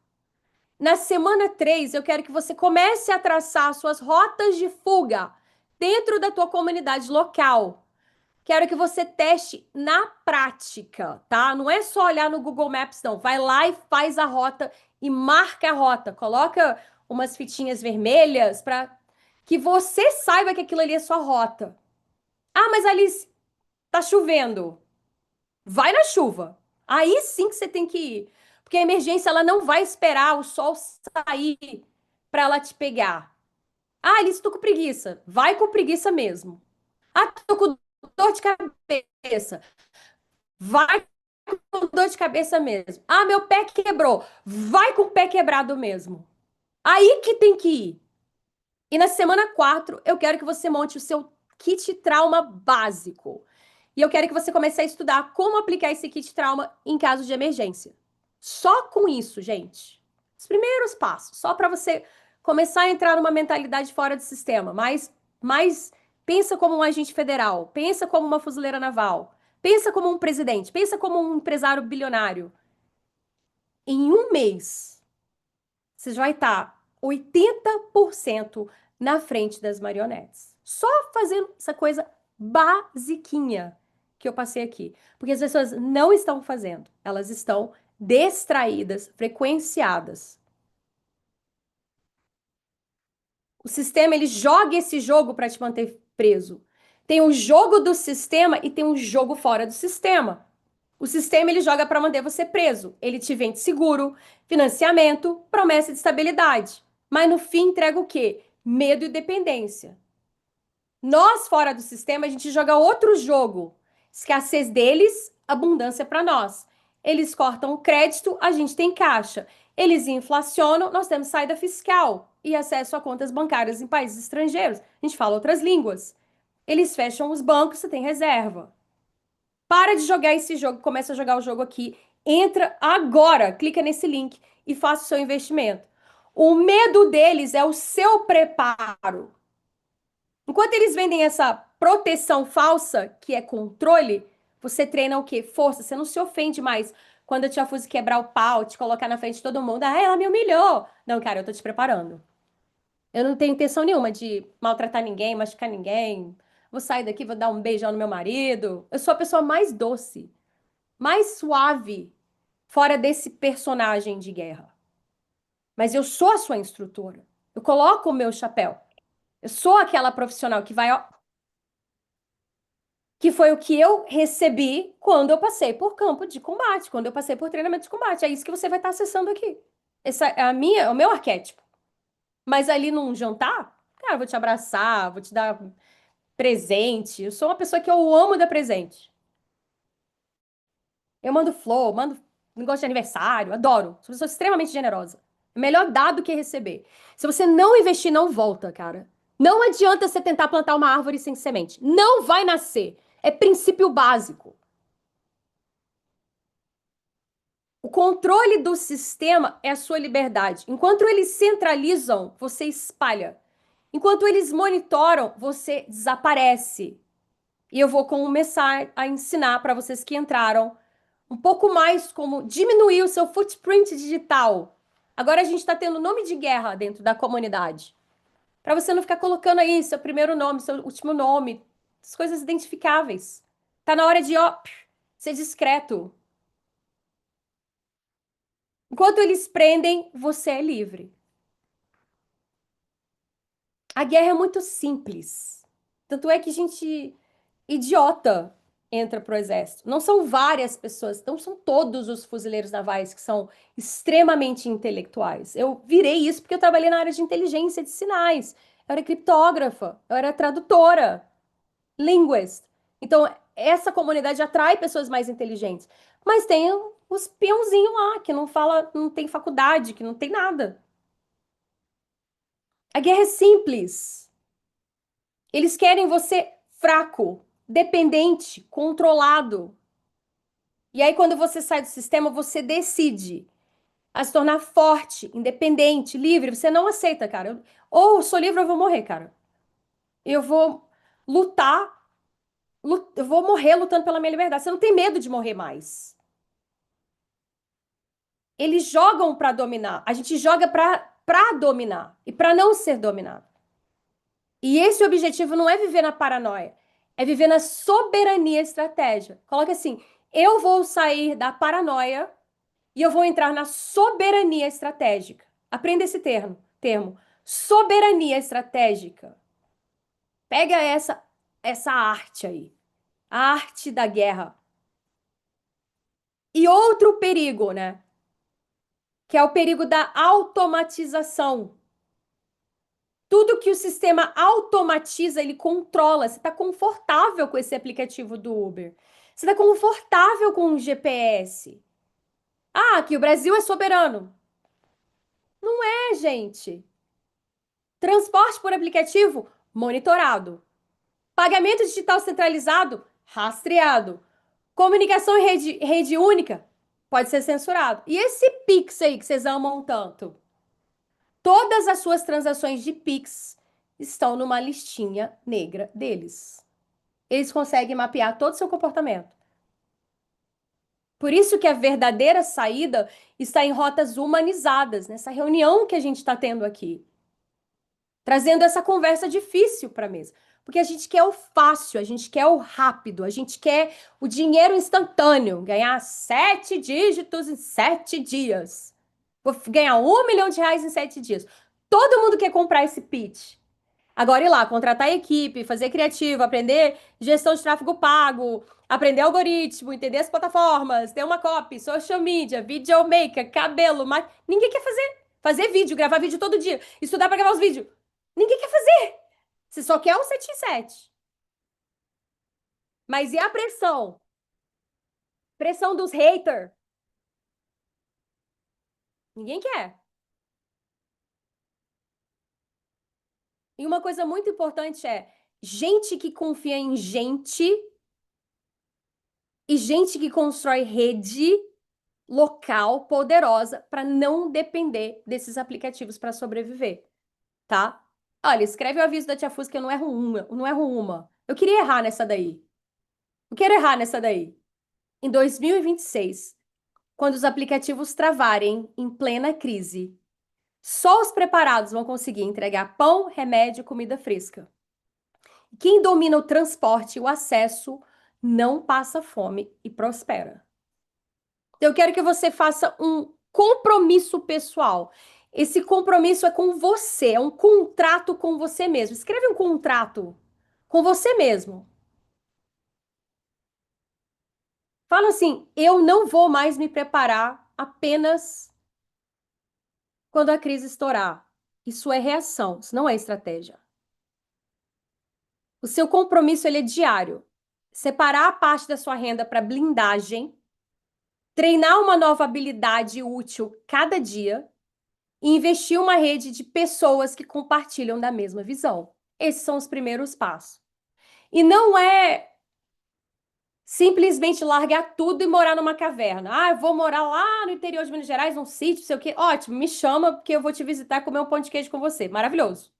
Na semana 3, eu quero que você comece a traçar suas rotas de fuga dentro da tua comunidade local. Quero que você teste na prática, tá? Não é só olhar no Google Maps, não. Vai lá e faz a rota e marca a rota. Coloca umas fitinhas vermelhas para que você saiba que aquilo ali é sua rota. Ah, mas Alice, tá chovendo. Vai na chuva. Aí sim que você tem que ir. Porque a emergência, ela não vai esperar o sol sair para ela te pegar. Ah, Alice, tô com preguiça. Vai com preguiça mesmo. Ah, tô com dor de cabeça. Vai com dor de cabeça mesmo. Ah, meu pé quebrou. Vai com o pé quebrado mesmo. Aí que tem que ir. E na semana 4, eu quero que você monte o seu kit trauma básico. E eu quero que você comece a estudar como aplicar esse kit trauma em caso de emergência. Só com isso, gente. Os primeiros passos, só para você começar a entrar numa mentalidade fora do sistema, mas pensa como um agente federal, pensa como uma fuzileira naval, pensa como um presidente, pensa como um empresário bilionário. Em um mês, você já vai estar 80% na frente das marionetes. Só fazendo essa coisa basiquinha que eu passei aqui. Porque as pessoas não estão fazendo. Elas estão distraídas, frequenciadas. O sistema, ele joga esse jogo para te manter preso. Tem um jogo do sistema e tem um jogo fora do sistema. O sistema ele joga para manter você preso. Ele te vende seguro, financiamento, promessa de estabilidade. Mas no fim entrega o quê? Medo e dependência. Nós, fora do sistema, a gente joga outro jogo. Escassez deles, abundância para nós. Eles cortam o crédito, a gente tem caixa. Eles inflacionam, nós temos saída fiscal e acesso a contas bancárias em países estrangeiros. A gente fala outras línguas. Eles fecham os bancos, você tem reserva. Para de jogar esse jogo, começa a jogar o jogo aqui. Entra agora, clica nesse link e faça o seu investimento. O medo deles é o seu preparo. Enquanto eles vendem essa proteção falsa, que é controle, você treina o quê? Força. Você não se ofende mais quando a tia Fuzi quebrar o pau, te colocar na frente de todo mundo. Ah, ela me humilhou. Não, cara, eu tô te preparando. Eu não tenho intenção nenhuma de maltratar ninguém, machucar ninguém. Vou sair daqui, vou dar um beijão no meu marido. Eu sou a pessoa mais doce, mais suave, fora desse personagem de guerra. Mas eu sou a sua instrutora. Eu coloco o meu chapéu. Eu sou aquela profissional que vai, ó, que foi o que eu recebi quando eu passei por campo de combate, quando eu passei por treinamento de combate. É isso que você vai estar acessando aqui. Essa é o meu arquétipo. Mas ali num jantar, cara, eu vou te abraçar, vou te dar presente. Eu sou uma pessoa que eu amo dar presente. Eu mando flor, mando negócio de aniversário, adoro. Sou uma pessoa extremamente generosa. É melhor dar do que receber. Se você não investir, não volta, cara. Não adianta você tentar plantar uma árvore sem semente. Não vai nascer. É princípio básico. O controle do sistema é a sua liberdade. Enquanto eles centralizam, você espalha. Enquanto eles monitoram, você desaparece. E eu vou começar a ensinar para vocês que entraram um pouco mais como diminuir o seu footprint digital. Agora a gente está tendo nome de guerra dentro da comunidade. Para você não ficar colocando aí seu primeiro nome, seu último nome, as coisas identificáveis. Tá na hora de, ó, ser discreto. Enquanto eles prendem, você é livre. A guerra é muito simples. Tanto é que gente idiota entra pro exército. Não são várias pessoas, não são todos os fuzileiros navais que são extremamente intelectuais. Eu virei isso porque eu trabalhei na área de inteligência de sinais. Eu era criptógrafa, eu era tradutora, linguist. Então, essa comunidade atrai pessoas mais inteligentes. Mas tem os peãozinhos lá que não fala, não tem faculdade, que não tem nada. A guerra é simples. Eles querem você fraco, dependente, controlado. E aí, quando você sai do sistema, você decide a se tornar forte, independente, livre. Você não aceita, cara. Ou eu sou livre ou eu vou morrer, cara. Eu vou lutar, eu vou morrer lutando pela minha liberdade. Você não tem medo de morrer mais. Eles jogam para dominar. A gente joga para dominar e para não ser dominado. E esse objetivo não é viver na paranoia, é viver na soberania estratégica. Coloca assim: eu vou sair da paranoia e eu vou entrar na soberania estratégica. Aprenda esse termo. Soberania estratégica. Pega essa arte aí, a arte da guerra. E outro perigo, né? Que é o perigo da automatização. Tudo que o sistema automatiza, ele controla. Você está confortável com esse aplicativo do Uber. Você está confortável com o GPS. Ah, que o Brasil é soberano. É, gente. Transporte por aplicativo, monitorado. Pagamento digital centralizado, rastreado. Comunicação em rede única, pode ser censurado. E esse Pix aí que vocês amam tanto? Todas as suas transações de Pix estão numa listinha negra deles. Eles conseguem mapear todo o seu comportamento. Por isso que a verdadeira saída está em rotas humanizadas, nessa reunião que a gente está tendo aqui. Trazendo essa conversa difícil para a mesa. Porque a gente quer o fácil, a gente quer o rápido, a gente quer o dinheiro instantâneo. Ganhar 7 dígitos em 7 dias. Vou ganhar R$ 1 milhão em 7 dias. Todo mundo quer comprar esse pitch. Agora ir lá, contratar a equipe, fazer criativo, aprender gestão de tráfego pago, aprender algoritmo, entender as plataformas, ter uma copy, social media, videomaker, cabelo, mas ninguém quer fazer. Fazer vídeo, gravar vídeo todo dia, estudar para gravar os vídeos. Ninguém quer fazer. Você só quer o 7 em 7. Mas e a pressão? Pressão dos haters? Ninguém quer. E uma coisa muito importante é gente que confia em gente e gente que constrói rede local poderosa para não depender desses aplicativos para sobreviver, tá? Olha, escreve o aviso da Tia Fusca, eu não erro uma, não erro uma. Eu queria errar nessa daí. Eu quero errar nessa daí. Em 2026, quando os aplicativos travarem em plena crise, só os preparados vão conseguir entregar pão, remédio, comida fresca. Quem domina o transporte e o acesso não passa fome e prospera. Eu quero que você faça um compromisso pessoal. Esse compromisso é com você, é um contrato com você mesmo. Escreve um contrato com você mesmo. Fala assim: eu não vou mais me preparar apenas quando a crise estourar. Isso é reação, isso não é estratégia. O seu compromisso ele é diário. Separar a parte da sua renda para blindagem, treinar uma nova habilidade útil cada dia e investir uma rede de pessoas que compartilham da mesma visão. Esses são os primeiros passos. E não é simplesmente largar tudo e morar numa caverna. Ah, eu vou morar lá no interior de Minas Gerais, num sítio, sei o quê. Ótimo, me chama porque eu vou te visitar e comer um pão de queijo com você. Maravilhoso.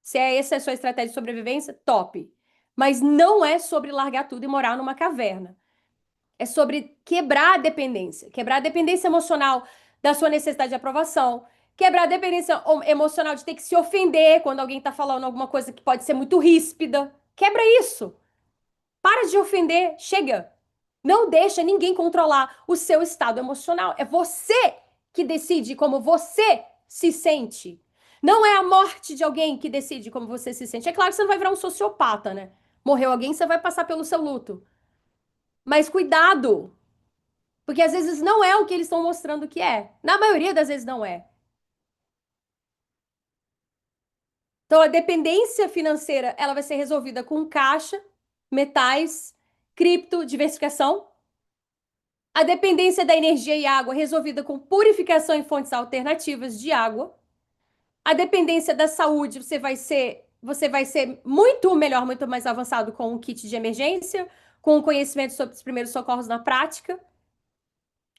Se é essa a sua estratégia de sobrevivência, top. Mas não é sobre largar tudo e morar numa caverna. É sobre quebrar a dependência emocional da sua necessidade de aprovação, quebrar a dependência emocional de ter que se ofender quando alguém está falando alguma coisa que pode ser muito ríspida. Quebra isso. Para de ofender, chega. Não deixa ninguém controlar o seu estado emocional. É você que decide como você se sente. Não é a morte de alguém que decide como você se sente. É claro que você não vai virar um sociopata, né? Morreu alguém, você vai passar pelo seu luto. Mas cuidado, porque às vezes não é o que eles estão mostrando que é. Na maioria das vezes não é. Então a dependência financeira, ela vai ser resolvida com caixa, metais, cripto, diversificação. A dependência da energia e água resolvida com purificação em fontes alternativas de água. A dependência da saúde, você vai ser muito melhor, muito mais avançado com um kit de emergência, com o conhecimento sobre os primeiros socorros na prática.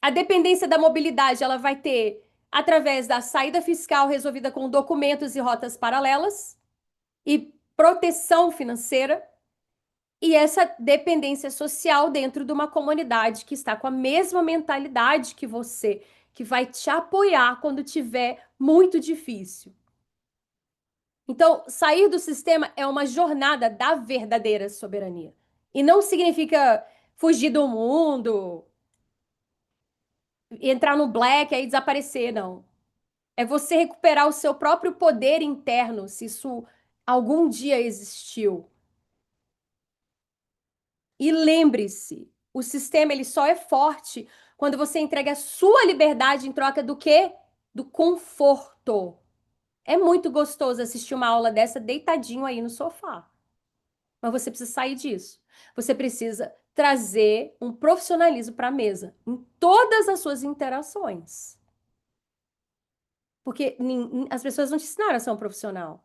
A dependência da mobilidade, ela vai ter através da saída fiscal resolvida com documentos e rotas paralelas e proteção financeira. E essa dependência social dentro de uma comunidade que está com a mesma mentalidade que você, que vai te apoiar quando tiver muito difícil. Então, sair do sistema é uma jornada da verdadeira soberania. E não significa fugir do mundo, entrar no black e desaparecer, não. É você recuperar o seu próprio poder interno, se isso algum dia existiu. E lembre-se, o sistema ele só é forte quando você entrega a sua liberdade em troca do quê? Do conforto. É muito gostoso assistir uma aula dessa deitadinho aí no sofá. Mas você precisa sair disso. Você precisa trazer um profissionalismo para a mesa em todas as suas interações. Porque as pessoas não te ensinaram a ser um profissional.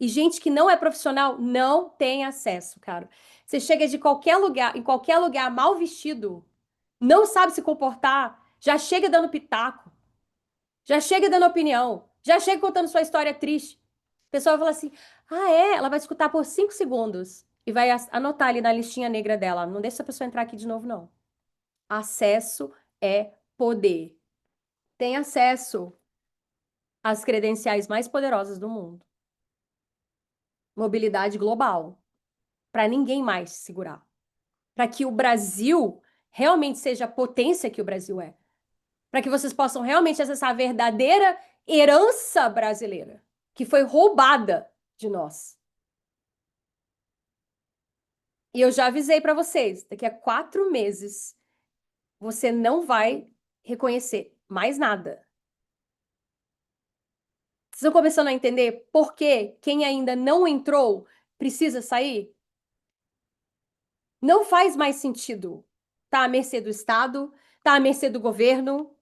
E gente que não é profissional não tem acesso, cara. Você chega de qualquer lugar, em qualquer lugar mal vestido, não sabe se comportar, já chega dando pitaco, já chega dando opinião, já chega contando sua história triste. A pessoa vai falar assim: ah, é? Ela vai escutar por 5 segundos e vai anotar ali na listinha negra dela. Não deixa essa pessoa entrar aqui de novo, não. Acesso é poder. Tem acesso às credenciais mais poderosas do mundo. Mobilidade global. Para ninguém mais segurar. Para que o Brasil realmente seja a potência que o Brasil é. Para que vocês possam realmente acessar a verdadeira herança brasileira, que foi roubada de nós. E eu já avisei para vocês, daqui a 4 meses, você não vai reconhecer mais nada. Vocês estão começando a entender por que quem ainda não entrou precisa sair? Não faz mais sentido. Tá à mercê do Estado, tá à mercê do governo.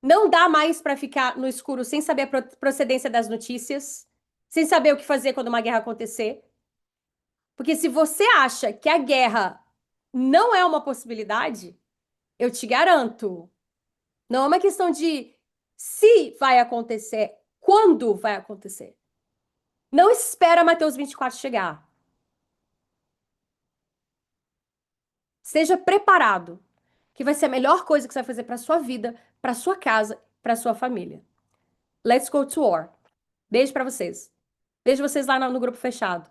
Não dá mais para ficar no escuro sem saber a procedência das notícias, sem saber o que fazer quando uma guerra acontecer. Porque se você acha que a guerra não é uma possibilidade, eu te garanto, não é uma questão de se vai acontecer, quando vai acontecer. Não espera Mateus 24 chegar. Esteja preparado, que vai ser a melhor coisa que você vai fazer para sua vida, para sua casa, para sua família. Let's go to war. Beijo para vocês. Vejo vocês lá no grupo fechado.